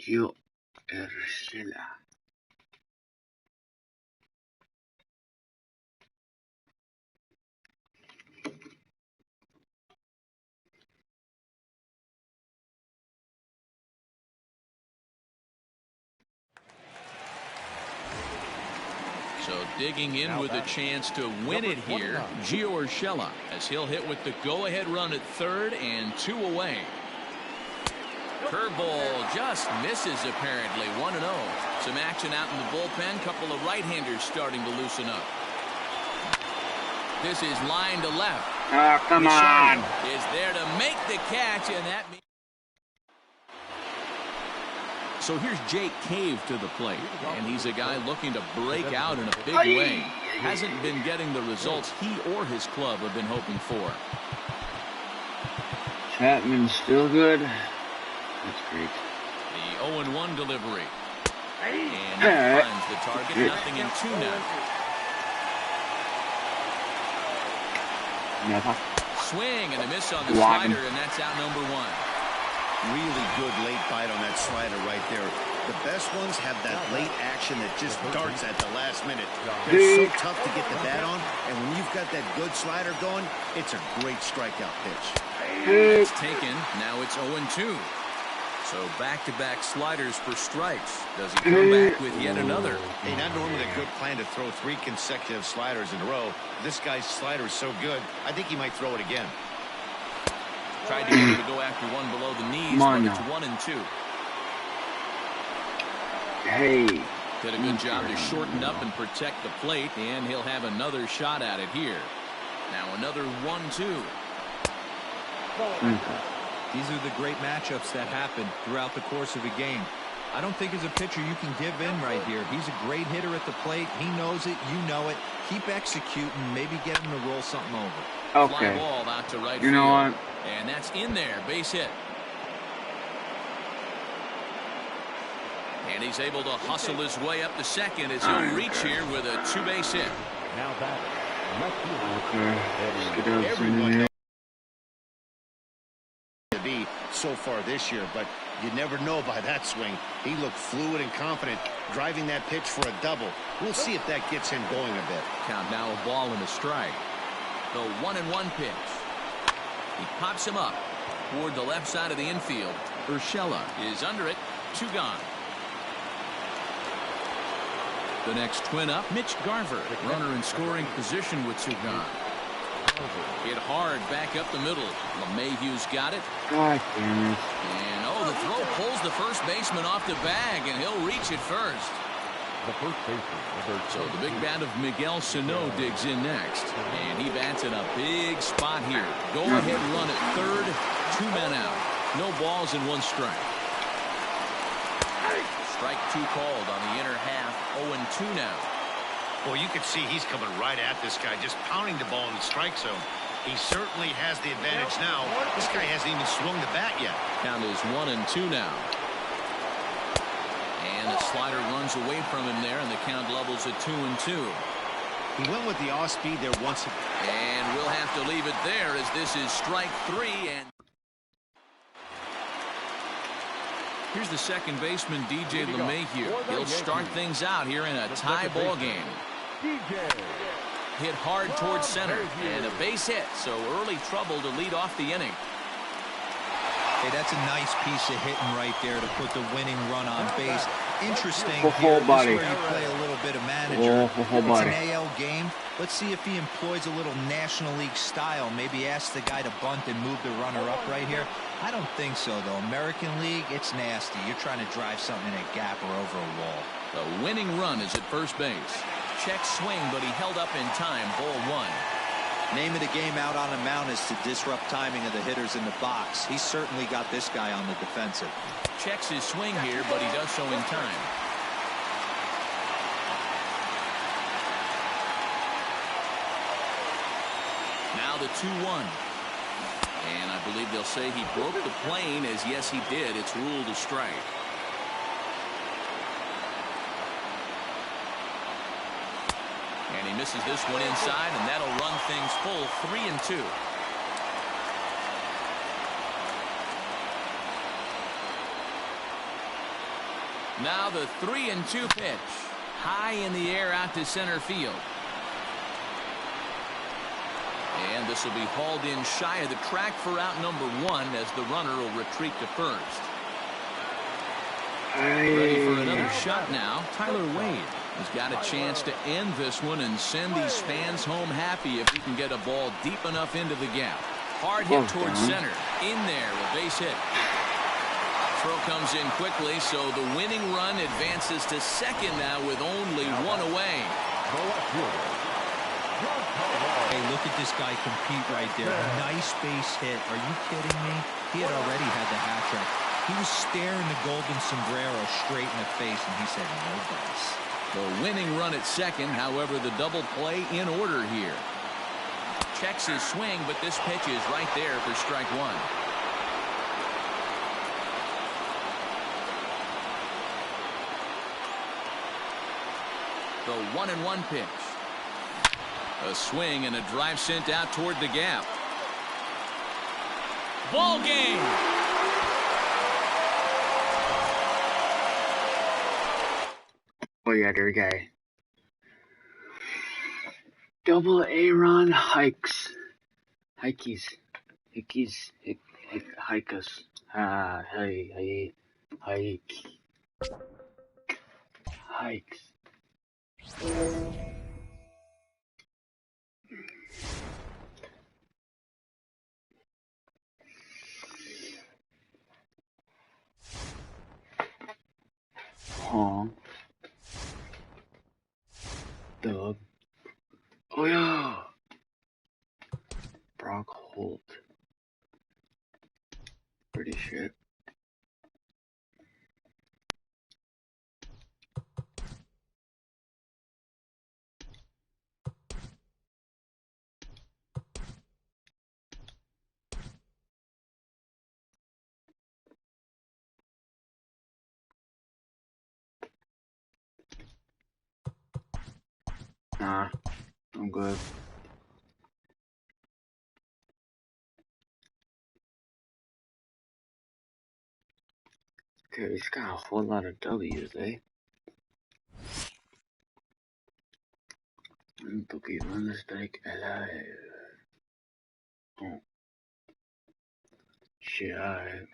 Gio Urshela. So digging in with a chance to win it here, Gio Urshela, as he'll hit with the go-ahead run at third and 2 away. Curveball just misses apparently. 1-0. Some action out in the bullpen. Couple of right-handers starting to loosen up. This is line to left. Oh, come on. Is there to make the catch, and that means. So here's Jake Cave to the plate, and he's a guy looking to break out in a big way. Hasn't been getting the results he or his club have been hoping for. Chapman's still good. That's great. The 0-1 delivery. And that finds the target. Nothing in 2 now. Swing and a miss on the slider, and that's out number 1. Really good late bite on that slider right there. The best ones have that late action that just darts at the last minute. They're so tough to get the bat on, and when you've got that good slider going, it's a great strikeout pitch. It's taken. Now it's 0-2. So back-to-back sliders for strikes. Does he come back with yet another? Hey, not normally a good plan to throw 3 consecutive sliders in a row. This guy's slider is so good, I think he might throw it again. Tried to get him to go after one below the knees, but it's 1-2. Hey. Did a good job to shorten up and protect the plate, and he'll have another shot at it here. Now another 1-2. These are the great matchups that happen throughout the course of a game. I don't think as a pitcher you can give in right here. He's a great hitter at the plate. He knows it. You know it. Keep executing. Maybe get him to roll something over. Fly ball out to right you know field. what? And that's in there. Base hit. And he's able to hustle his way up to second as he'll reach here with a 2-base hit. Now that. Everyone knows to be so far this year, but you never know by that swing. He looked fluid and confident, driving that pitch for a double. We'll see if that gets him going a bit. Count now, a ball and a strike. The 1-1 pitch. He pops him up toward the left side of the infield. Urshela is under it. 2 gone. The next twin up, Mitch Garver, runner in scoring position with 2 gone. Hit hard back up the middle. LeMahieu's got it. God damn it. And the throw pulls the first baseman off the bag, and he'll reach it first. So the big bat of Miguel Sano digs in next, and he bats in a big spot here. Go ahead run at third, 2 men out. No balls and 1 strike. Strike 2 called on the inner half. 0-2 now. Well, you can see he's coming right at this guy, just pounding the ball in the strike zone. He certainly has the advantage now. This guy hasn't even swung the bat yet. Count is 1-2 now. And And the slider runs away from him there, and the count levels at 2-2. He went with the off speed there once. And we'll have to leave it there as this is strike 3. And here's the second baseman, DJ LeMahieu. He'll start things out here in a tie ball game. Hit hard towards center, and a base hit, so early trouble to lead off the inning. Hey, that's a nice piece of hitting right there to put the winning run on base. Interesting Whole here, body. this is where you play a little bit of manager. Whole It's body. an AL game. Let's see if he employs a little National League style. Maybe ask the guy to bunt and move the runner up right here. I don't think so, though. American League, it's nasty. You're trying to drive something in a gap or over a wall. The winning run is at first base. Check swing, but he held up in time. Ball 1. Name of the game out on the mound is to disrupt timing of the hitters in the box. He's certainly got this guy on the defensive. Checks his swing here, but he does so in time. Now the 2-1. And I believe they'll say he broke the plane, as yes he did. It's ruled a strike. And he misses this one inside, and that'll run things full. 3-2. Now the 3-2 pitch. High in the air out to center field. And this will be hauled in shy of the track for out number 1 as the runner will retreat to first. Ready for another shot now. Tyler Wade has got a chance to end this one and send these fans home happy if he can get a ball deep enough into the gap. Hard hit towards center. In there, a base hit. Throw comes in quickly, so the winning run advances to second now with only 1 away. Hey, look at this guy compete right there. Nice base hit. Are you kidding me? He had already had the hat trick. He was staring the golden sombrero straight in the face, and he said, no dice. The winning run at second, however, the double play in order here. Checks his swing, but this pitch is right there for strike 1. The 1-1 pitch. A swing and a drive sent out toward the gap. Ball game. Oh yeah, there guy. Double A-Ron hikes. Hikes. Hikes. Honk. Dub. Oh yeah. Brock Holt. Pretty shit. Nah, I'm good. Okay, he's got a whole lot of W's, eh? Pokemon the strike alive. Oh. Shit, alright.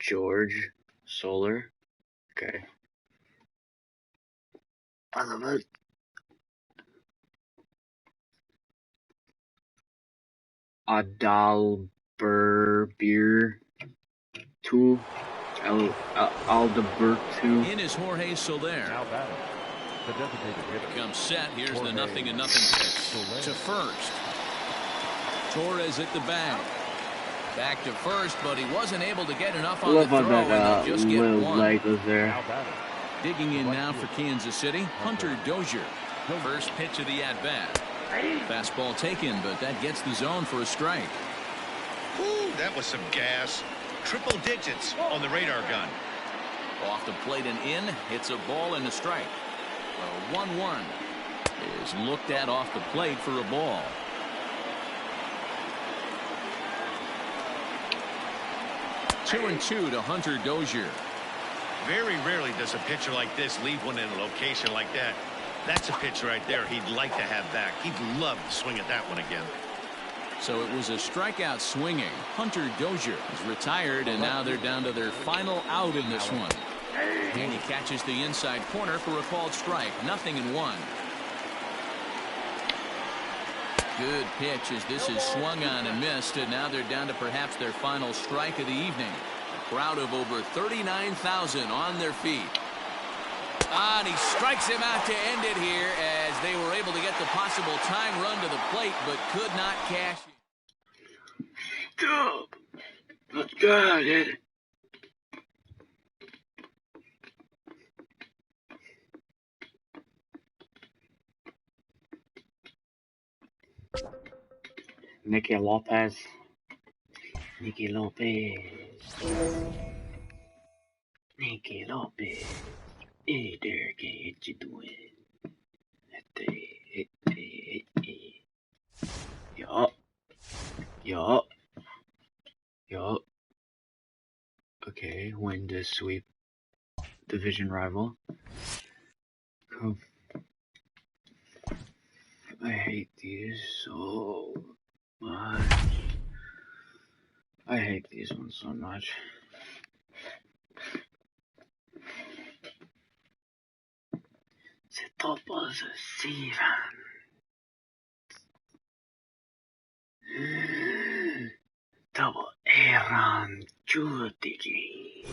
George Solar. Okay. I love it. Adalberbeer 2. Alderbert 2. In is Jorge Soler. Now batting, the designated hitter. Comes set. Here's the 0-0 pitch to first. Torres at the bag. Back to first, but he wasn't able to get enough on the throw, and they'll just get one. Light was there. Now batting, Digging in now for Kansas City, Hunter Dozier. First pitch of the at-bat. Fastball taken, but that gets the zone for a strike. Ooh, that was some gas. Triple digits on the radar gun. Off the plate and in. It's a ball and a strike. 1-1 is looked at off the plate for a ball. Two and two to Hunter Dozier. Very rarely does a pitcher like this leave one in a location like that. That's a pitch right there he'd like to have back. He'd love to swing at that one again. So it was a strikeout swinging. Hunter Dozier is retired, and now they're down to their final out in this one. And he catches the inside corner for a called strike. 0-1. Good pitch as this is swung on and missed, and now they're down to perhaps their final strike of the evening. A crowd of over 39,000 on their feet. And he strikes him out to end it here as they were able to get the possible time run to the plate but could not cash it. Stop! Let's go, dude. Nicky Lopez. Nicky Lopez. Nicky Lopez. Hey there, kid, what you doing? Yup. Okay, win to sweep division rival. I hate these so much. I hate these ones so much. Se topo se sivan. Double Aaron Judigi.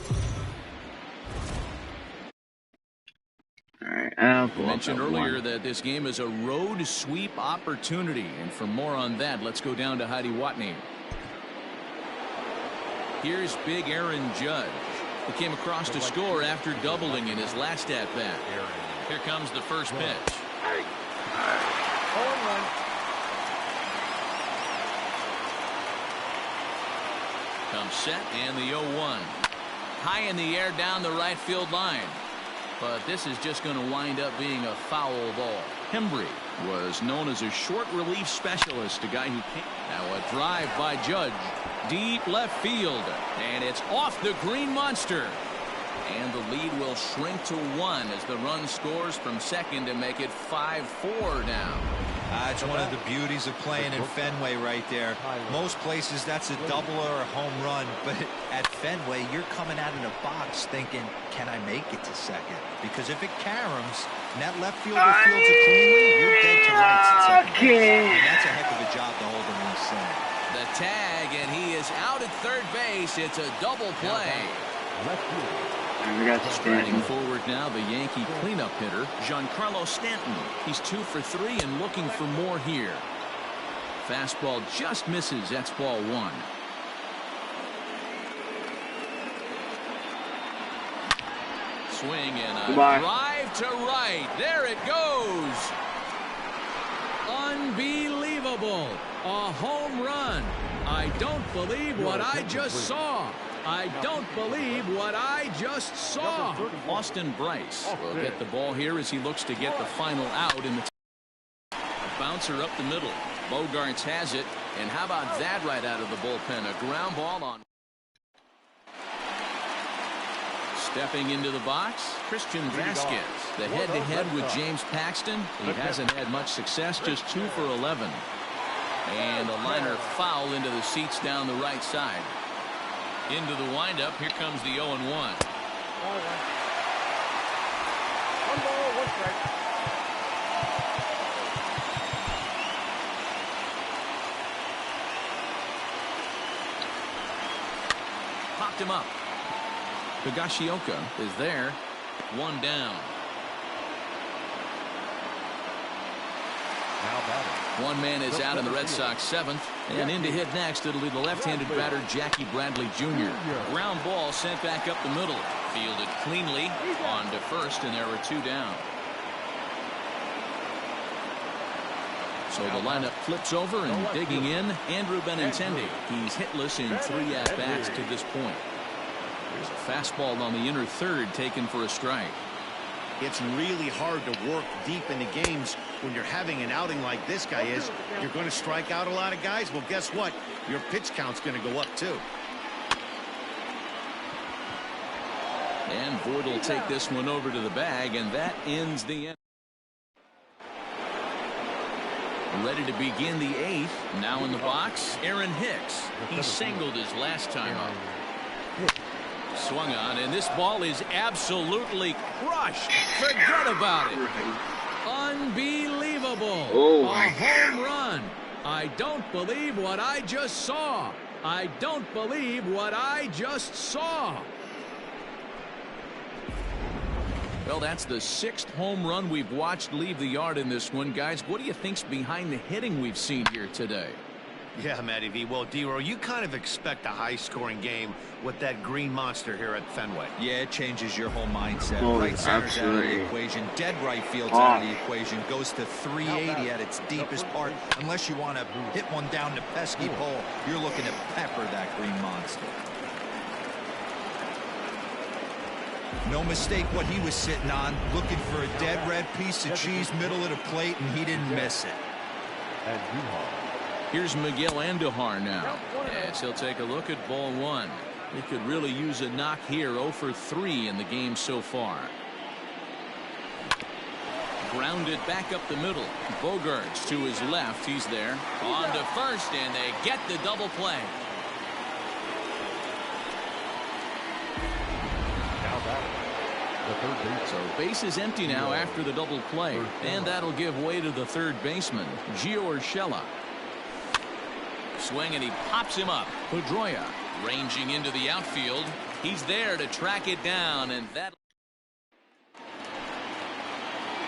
Alright, I mentioned earlier that this game is a road sweep opportunity, and for more on that, let's go down to Heidi Watney. Here's big Aaron Judge, who came across to score after doubling in his last at-bat. Here comes the first pitch. Comes set and the 0-1. High in the air down the right field line. But this is just going to wind up being a foul ball. Hembree was known as a short relief specialist, a guy who came. Now a drive by Judge. Deep left field. And it's off the green monster. And the lead will shrink to 1 as the run scores from second to make it 5-4 now. It's one of the beauties of playing in Fenway right there. Most places that's a double or a home run, but at Fenway you're coming out of the box thinking, can I make it to second? Because if it caroms and that left fielder fields it cleanly, you're dead to rights at second base. And that's a heck of a job to hold him in center. The tag, and he is out at third base. It's a double play. We got Striding forward now, the Yankee cleanup hitter, Giancarlo Stanton. He's 2 for 3 and looking for more here. Fastball just misses. That's ball 1. Swing and a drive to right. There it goes. Unbelievable. A home run. I don't believe what I just saw. I don't believe what I just saw. Austin Bryce will get the ball here as he looks to get the final out in the bouncer up the middle. Bogarts has it, and how about that right out of the bullpen? A ground ball on. Stepping into the box, Christian Vasquez. The head-to-head with James Paxton. He hasn't had much success, just 2 for 11. And a liner foul into the seats down the right side. Into the windup. Here comes the 0-1. 1 ball, 1 strike. Popped him up. Higashioka is there. 1 down. One man is out in the Red Sox 7th, and in to hit next it'll be the left-handed batter Jackie Bradley Jr. Ground ball sent back up the middle, fielded cleanly on to first, and there were 2 down. So the lineup flips over, and digging in, Andrew Benintendi. He's hitless in 3 at-bats to this point. There's a fastball on the inner third taken for a strike. It's really hard to work deep into games when you're having an outing like this guy is. You're going to strike out a lot of guys. Well, guess what? Your pitch count's going to go up, too. And Voit will take this one over to the bag, and that ends the inning. Ready to begin the 8th. Now in the box, Aaron Hicks. He singled his last time up. Swung on, and this ball is absolutely crushed. Forget about it. Unbelievable. A home run. I don't believe what I just saw. I don't believe what I just saw. Well, that's the 6th home run we've watched leave the yard in this one. Guys, what do you think's behind the hitting we've seen here today? Yeah, Matty V. Well, D-Row, you kind of expect a high-scoring game with that green monster here at Fenway. Yeah, it changes your whole mindset. Oh, Right center's out of absolutely. the equation. Dead right field's out of the equation. Goes to 380 at its deepest part. Unless you want to hit one down the pesky pole, you're looking to pepper that green monster. No mistake what he was sitting on. Looking for a dead red piece of cheese middle of the plate, and he didn't miss it. Here's Miguel Andujar now, as he'll take a look at ball 1. He could really use a knock here. 0 for 3 in the game so far. Grounded back up the middle. Bogaerts to his left. He's there. On to first, and they get the double play. So base is empty now after the double play, and that'll give way to the third baseman, Gio Urshela. Swing, and he pops him up. Pedroia ranging into the outfield. He's there to track it down, and that.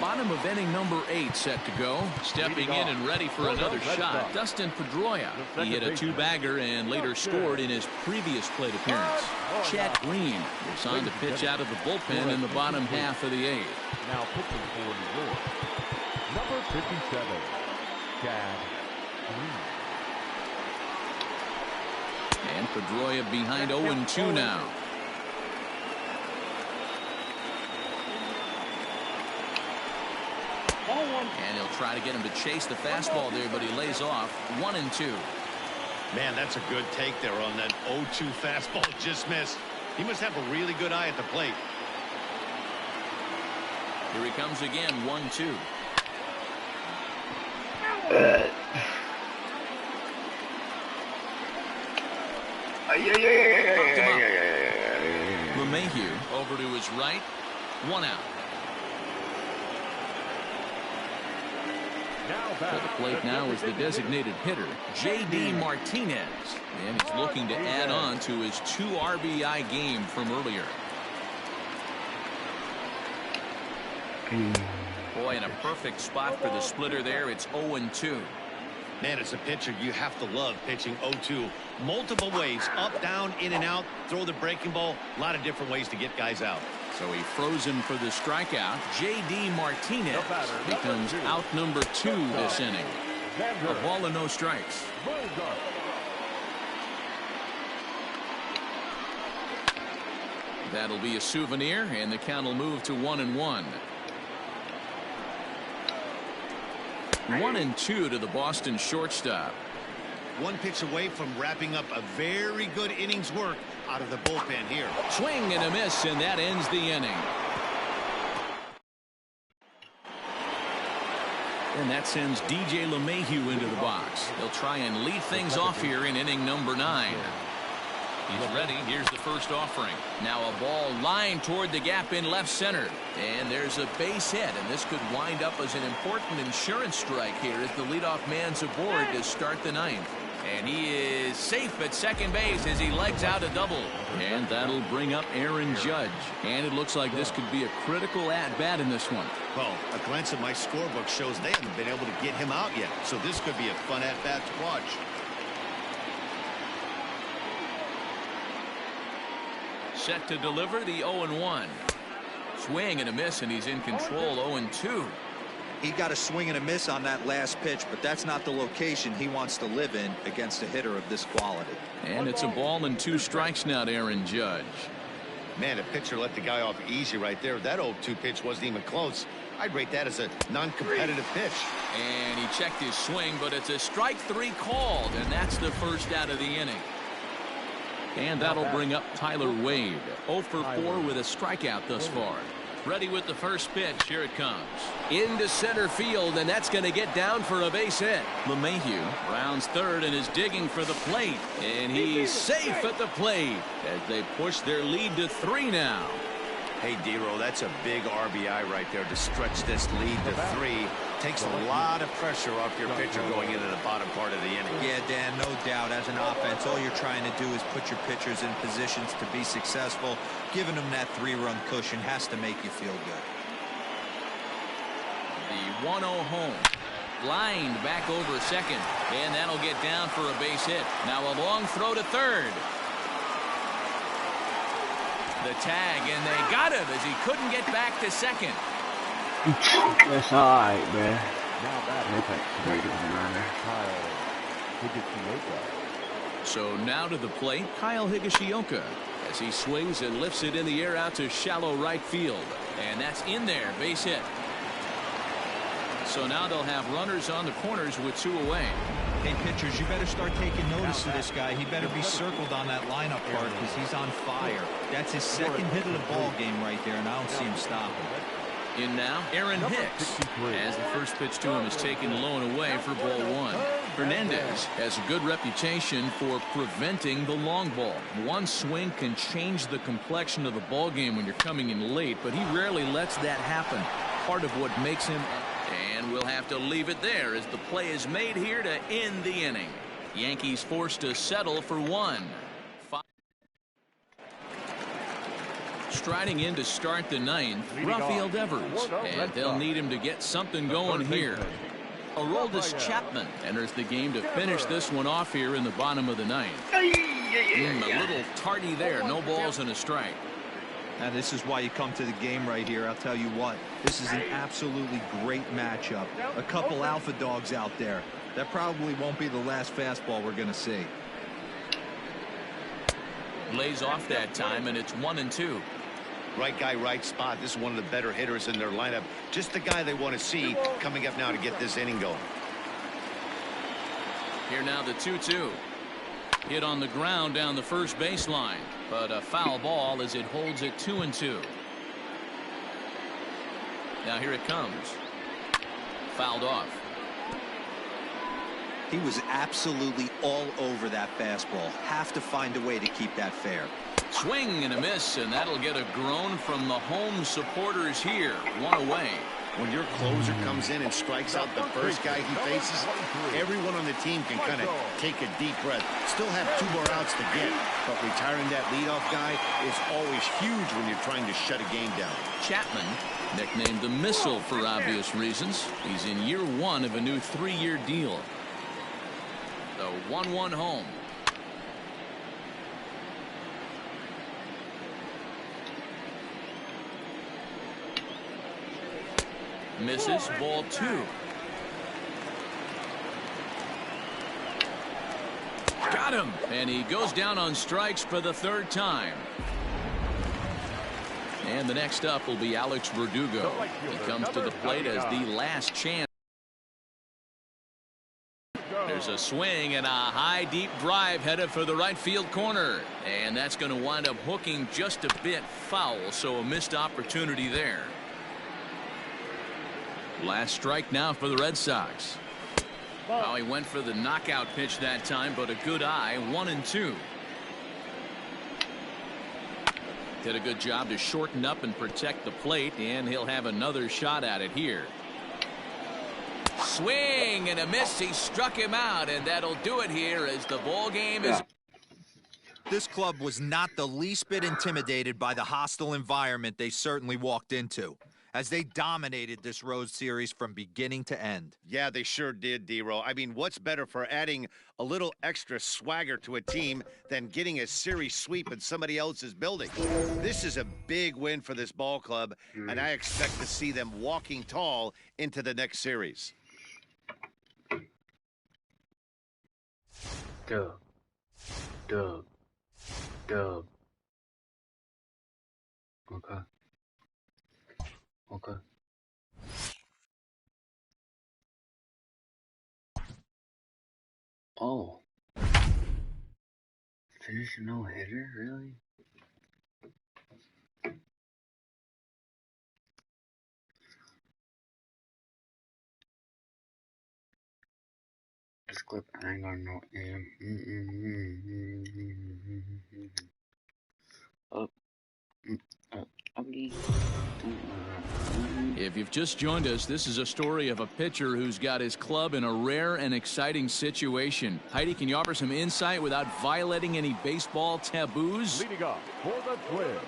Bottom of inning number 8 set to go. Stepping in and ready for another shot, Dustin Pedroia. He hit a 2-bagger and later scored in his previous plate appearance. Chad Green was on to pitch out of the bullpen in the bottom half of the 8th. Now pitching for New York, number 57, Chad Green. And Pedroia behind 0-2 now. And he'll try to get him to chase the fastball there, but he lays off. 1-2. Man, that's a good take there on that 0-2 fastball. Just missed. He must have a really good eye at the plate. Here he comes again. 1-2. LeMahieu over to his right. 1 out. For the plate now is the designated hitter, J.D. Martinez. And he's looking to add on to his 2 RBI game from earlier. Boy, in a perfect spot for the splitter there. It's 0-2. Man, as a pitcher, you have to love pitching 0-2. Multiple ways, up, down, in and out, throw the breaking ball. A lot of different ways to get guys out. So he froze him for the strikeout. J.D. Martinez becomes out number 2 this inning. A ball and no strikes. That'll be a souvenir, and the count will move to 1-1. 1-2 to the Boston shortstop. One pitch away from wrapping up a very good innings work out of the bullpen here. Swing and a miss, and that ends the inning. And that sends DJ LeMahieu into the box. They'll try and lead things off here in inning number 9. He's ready. Here's the first offering. Now a ball lined toward the gap in left center. And there's a base hit, and this could wind up as an important insurance strike here as the leadoff man's aboard to start the 9th. And he is safe at second base as he legs out a double. And that'll bring up Aaron Judge. And it looks like this could be a critical at-bat in this one. Well, a glance at my scorebook shows they haven't been able to get him out yet. So this could be a fun at-bat to watch. Set to deliver the 0-1. Swing and a miss, and he's in control. 0-2. He got a swing and a miss on that last pitch, but that's not the location he wants to live in against a hitter of this quality. And it's a ball and 2 strikes now to Aaron Judge. Man, the pitcher let the guy off easy right there. That 0-2 pitch wasn't even close. I'd rate that as a non-competitive pitch. And he checked his swing, but it's a strike 3 called, and that's the first out of the inning. And that'll bring up Tyler Wade. 0 for 4 with a strikeout thus far. Ready with the first pitch. Here it comes. Into center field, and that's going to get down for a base hit. LeMahieu rounds third and is digging for the plate. And he's safe at the plate as they push their lead to 3 now. Hey, Dero, that's a big RBI right there to stretch this lead to 3. Takes a lot of pressure off your pitcher going into the bottom part of the inning. Yeah, Dan, no doubt. As an offense, all you're trying to do is put your pitchers in positions to be successful. Giving them that 3-run cushion has to make you feel good. The 1-0 home. Lined back over second, and that'll get down for a base hit. Now a long throw to third. The tag, and they got him as he couldn't get back to second. That's alright, man. Now that Kyle Higashioka. So now to the plate, Kyle Higashioka, as he swings and lifts it in the air out to shallow right field. And that's in there, base hit. So now they'll have runners on the corners with 2 away. Hey, pitchers, you better start taking notice of this guy. He better be circled on that lineup card because he's on fire. That's his second hit of the ball game right there, and I don't see him stopping. In now, Aaron Hicks, as the first pitch to him is taken low and away for ball 1. Hernandez has a good reputation for preventing the long ball. One swing can change the complexion of the ball game when you're coming in late, but he rarely lets that happen. Part of what makes him. And we'll have to leave it there as the play is made here to end the inning. Yankees forced to settle for 1. Striding in to start the 9th, Rafael Devers, and they'll need him to get something going here. Aroldis Chapman enters the game to finish this one off here in the bottom of the 9th. A little tardy there, no balls and a strike. And this is why you come to the game right here. I'll tell you what, this is an absolutely great matchup. A couple alpha dogs out there. That probably won't be the last fastball we're going to see. Lays off that time, and it's 1-2. Right guy, right spot. This is one of the better hitters in their lineup. Just the guy they want to see coming up now to get this inning going. Here now the 2-2. Hit on the ground down the first baseline, but a foul ball as it holds it 2-2. Now here it comes. Fouled off. He was absolutely all over that fastball. Have to find a way to keep that fair. Swing and a miss, and that'll get a groan from the home supporters here. 1 away. When your closer comes in and strikes out the first guy he faces, everyone on the team can kind of take a deep breath. Still have 2 more outs to get, but retiring that leadoff guy is always huge when you're trying to shut a game down. Chapman, nicknamed the Missile for obvious reasons. He's in year 1 of a new 3-year deal. The 1-1 home. Misses, ball 2. Got him, and he goes down on strikes for the 3rd time. And the next up will be Alex Verdugo. He comes to the plate as the last chance. There's a swing and a high deep drive headed for the right field corner, and that's going to wind up hooking just a bit foul, so a missed opportunity there. Last strike now for the Red Sox. Oh, he went for the knockout pitch that time, but a good eye. 1-2. Did a good job to shorten up and protect the plate, and he'll have another shot at it here. Swing and a miss. He struck him out, and that'll do it here as the ball game is. This club was not the least bit intimidated by the hostile environment they certainly walked into. as they dominated this road series from beginning to end. Yeah, they sure did, D-Row. I mean, what's better for adding a little extra swagger to a team than getting a series sweep in somebody else's building? This is a big win for this ball club, and I expect to see them walking tall into the next series. Dub. Dub. Dub. Okay. Okay. Oh. Finish a no-hitter? Really? This clip I ain't gonna know. Up. Up. If you've just joined us, this is a story of a pitcher who's got his club in a rare and exciting situation. Heidi, can you offer some insight without violating any baseball taboos? Leading off for the Twins.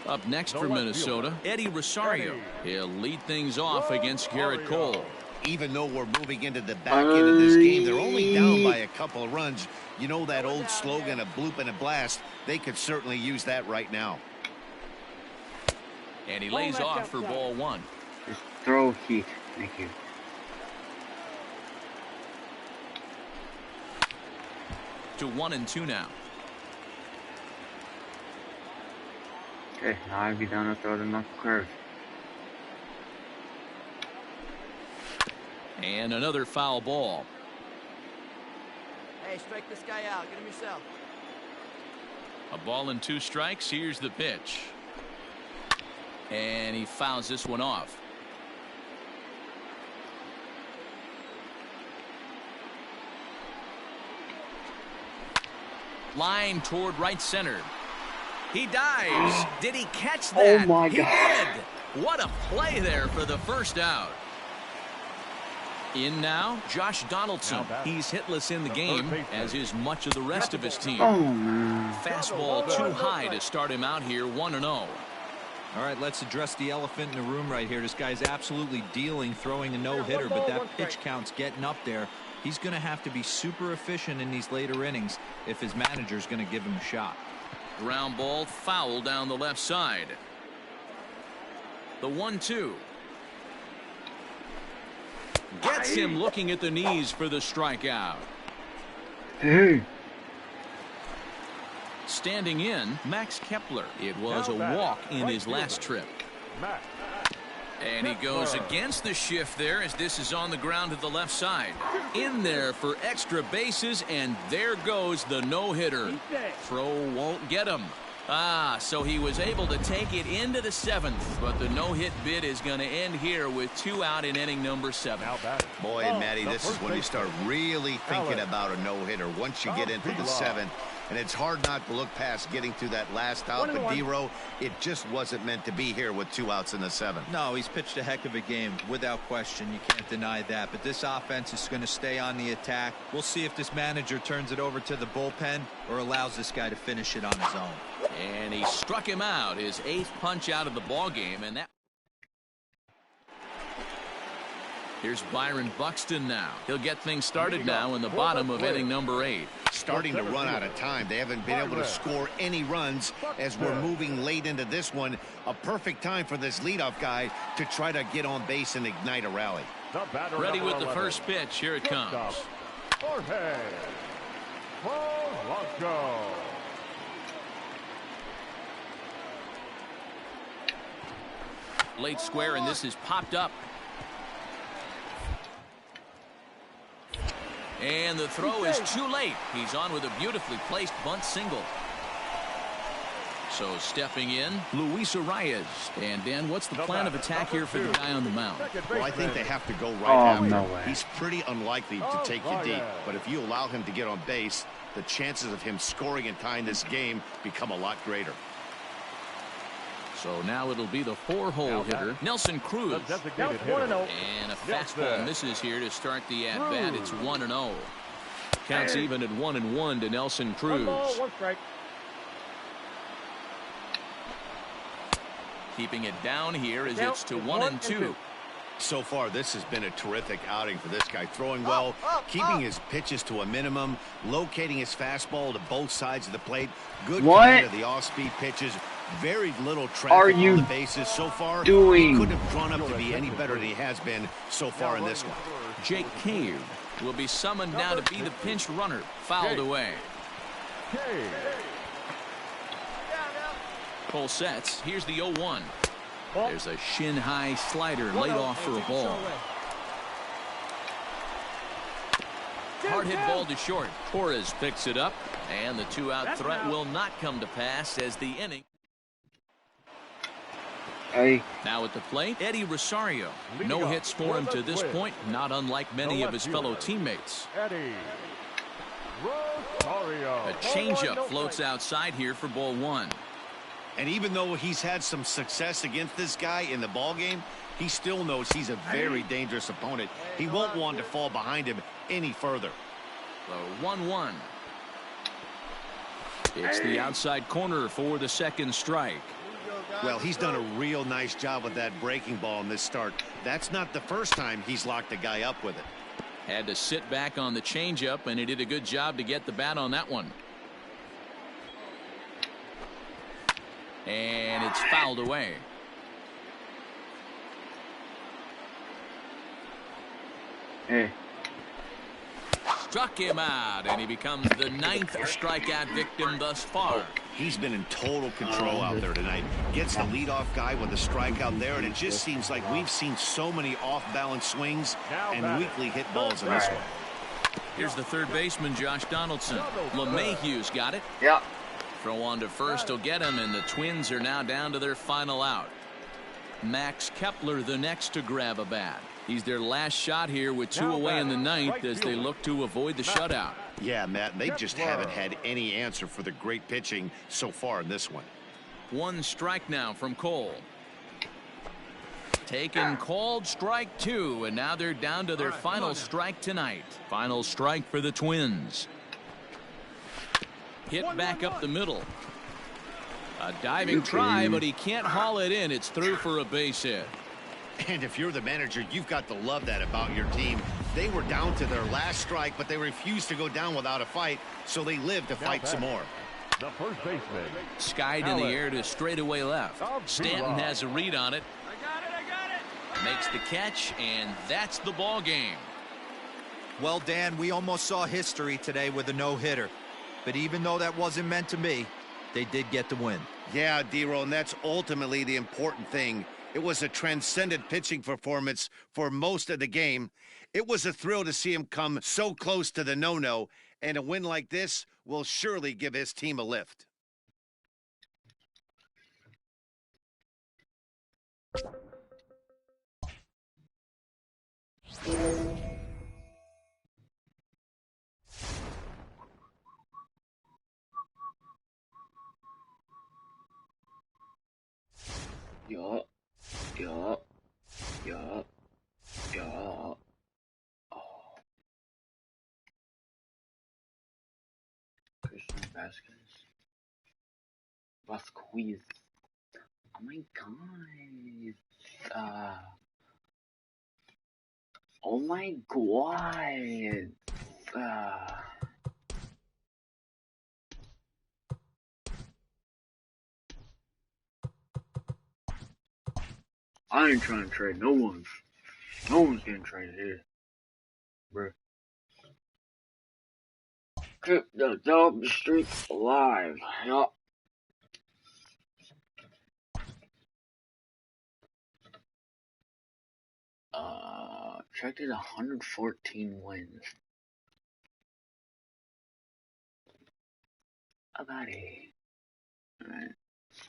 Up next for Minnesota, Eddie Rosario. He'll lead things off against Garrett Cole. Even though we're moving into the back end of this game, they're only down by a couple of runs. You know that old slogan, a bloop and a blast? They could certainly use that right now. And he lays off for ball one. Just throw Heath. Thank you. To 1-2 now. Okay, now I'd be down to throw the knuckle curve. And another foul ball. Hey, strike this guy out. Get him yourself. A ball and 2 strikes. Here's the pitch. And he fouls this one off. Line toward right center. He dives. Did he catch that? Oh my God. He did. What a play there for the first out. In now, Josh Donaldson. He's hitless in the game, as is much of the rest of his team. Oh, man. Fastball too high to start him out here, 1-0. All right, let's address the elephant in the room right here. This guy's absolutely dealing throwing a no-hitter, but that pitch count's getting up there. He's going to have to be super efficient in these later innings if his manager's going to give him a shot. Ground ball foul down the left side. The 1-2. Gets him looking at the knees for the strikeout. Hey. Standing in, Max Kepler. It was a walk in his last trip. And he goes against the shift there as this is on the ground to the left side. In there for extra bases, and there goes the no-hitter. Throw won't get him. So he was able to take it into the 7th, but the no-hit bid is going to end here with 2 out in inning number 7. Boy, and Matty, this is when you start really thinking about a no-hitter. Once you get into the 7th, and it's hard not to look past getting to that last out, but D-Row, it just wasn't meant to be here with 2 outs in the 7th. No, he's pitched a heck of a game, without question. You can't deny that. But this offense is going to stay on the attack. We'll see if this manager turns it over to the bullpen or allows this guy to finish it on his own. And he struck him out, his 8th punch out of the ball game, and that. Here's Byron Buxton now. He'll get things started now in the bottom of inning number 8. Starting to run out of time. They haven't been able to score any runs as we're moving late into this one. A perfect time for this leadoff guy to try to get on base and ignite a rally. Ready with the first pitch. Here it comes. Jorge Polanco. Late square, and this is popped up. And the throw is too late. He's on with a beautifully placed bunt single. So stepping in, Luis Arias. And Dan, what's the plan of attack here for the guy on the mound? Well, I think they have to go right after no him. way. He's pretty unlikely to take you deep, but if you allow him to get on base, the chances of him scoring and tying this game become a lot greater. So now it'll be the 4-hole hitter, Nelson Cruz. And a fastball misses here to start the at-bat. It's 1-0. Counts even at 1-1 to Nelson Cruz. keeping it down here as it's to 1-2. So far, this has been a terrific outing for this guy. Throwing well, keeping his pitches to a minimum, locating his fastball to both sides of the plate. Good command of the off-speed pitches. Very little traffic on the bases so far. He couldn't have drawn up to be any better than he has been so far in this one. Jake Cave will be summoned now to be the pinch runner. Fouled away. Cole sets. Here's the 0-1. There's a shin-high slider laid off for a ball. Hard hit ball to short. Torres picks it up, and the two-out threat will not come to pass as the inning. Now at the plate, Eddie Rosario. No hits for him to this point, not unlike many of his fellow teammates. A changeup floats outside here for ball one. And even though he's had some success against this guy in the ball game, he still knows he's a very dangerous opponent. He won't want to fall behind him any further. The 1-1. It's the outside corner for the second strike. Well, he's done a real nice job with that breaking ball in this start. That's not the first time he's locked a guy up with it. Had to sit back on the changeup, and he did a good job to get the bat on that one. And it's fouled away. Struck him out, and he becomes the 9th strikeout victim thus far. He's been in total control out there tonight. Gets the leadoff guy with a strikeout there, and it just seems like we've seen so many off-balance swings and weakly hit balls in this one. Here's the third baseman, Josh Donaldson. LeMahieu's got it. Yeah. Throw on to first will get him, and the Twins are now down to their final out. Max Kepler the next to grab a bat. He's their last shot here with 2 away in the 9th as they look to avoid the shutout. Yeah, Matt, they just haven't had any answer for the great pitching so far in this one. 1 strike now from Cole. Taken, called, strike 2, and now they're down to their final strike tonight. Final strike for the Twins. Hit back up the middle. A diving try, but he can't haul it in. It's through for a base hit. And if you're the manager, you've got to love that about your team. They were down to their last strike, but they refused to go down without a fight, so they lived to fight some more. The first baseman. Skied in the air to straightaway left. Stanton has a read on it. I got it. Makes the catch, and that's the ball game. Well, Dan, we almost saw history today with a no-hitter. But even though that wasn't meant to be, they did get the win. Yeah, D-Roll, and that's ultimately the important thing. It was a transcendent pitching performance for most of the game. It was a thrill to see him come so close to the no-no, and a win like this will surely give his team a lift. Yeah. Oh. Christian Vasquez. Vasquez. Oh my god. Oh my god. I ain't trying to trade no one. No one's getting traded here. Bruh. Keep the dub streak alive. Yup. Projected 114 wins. About it. Alright.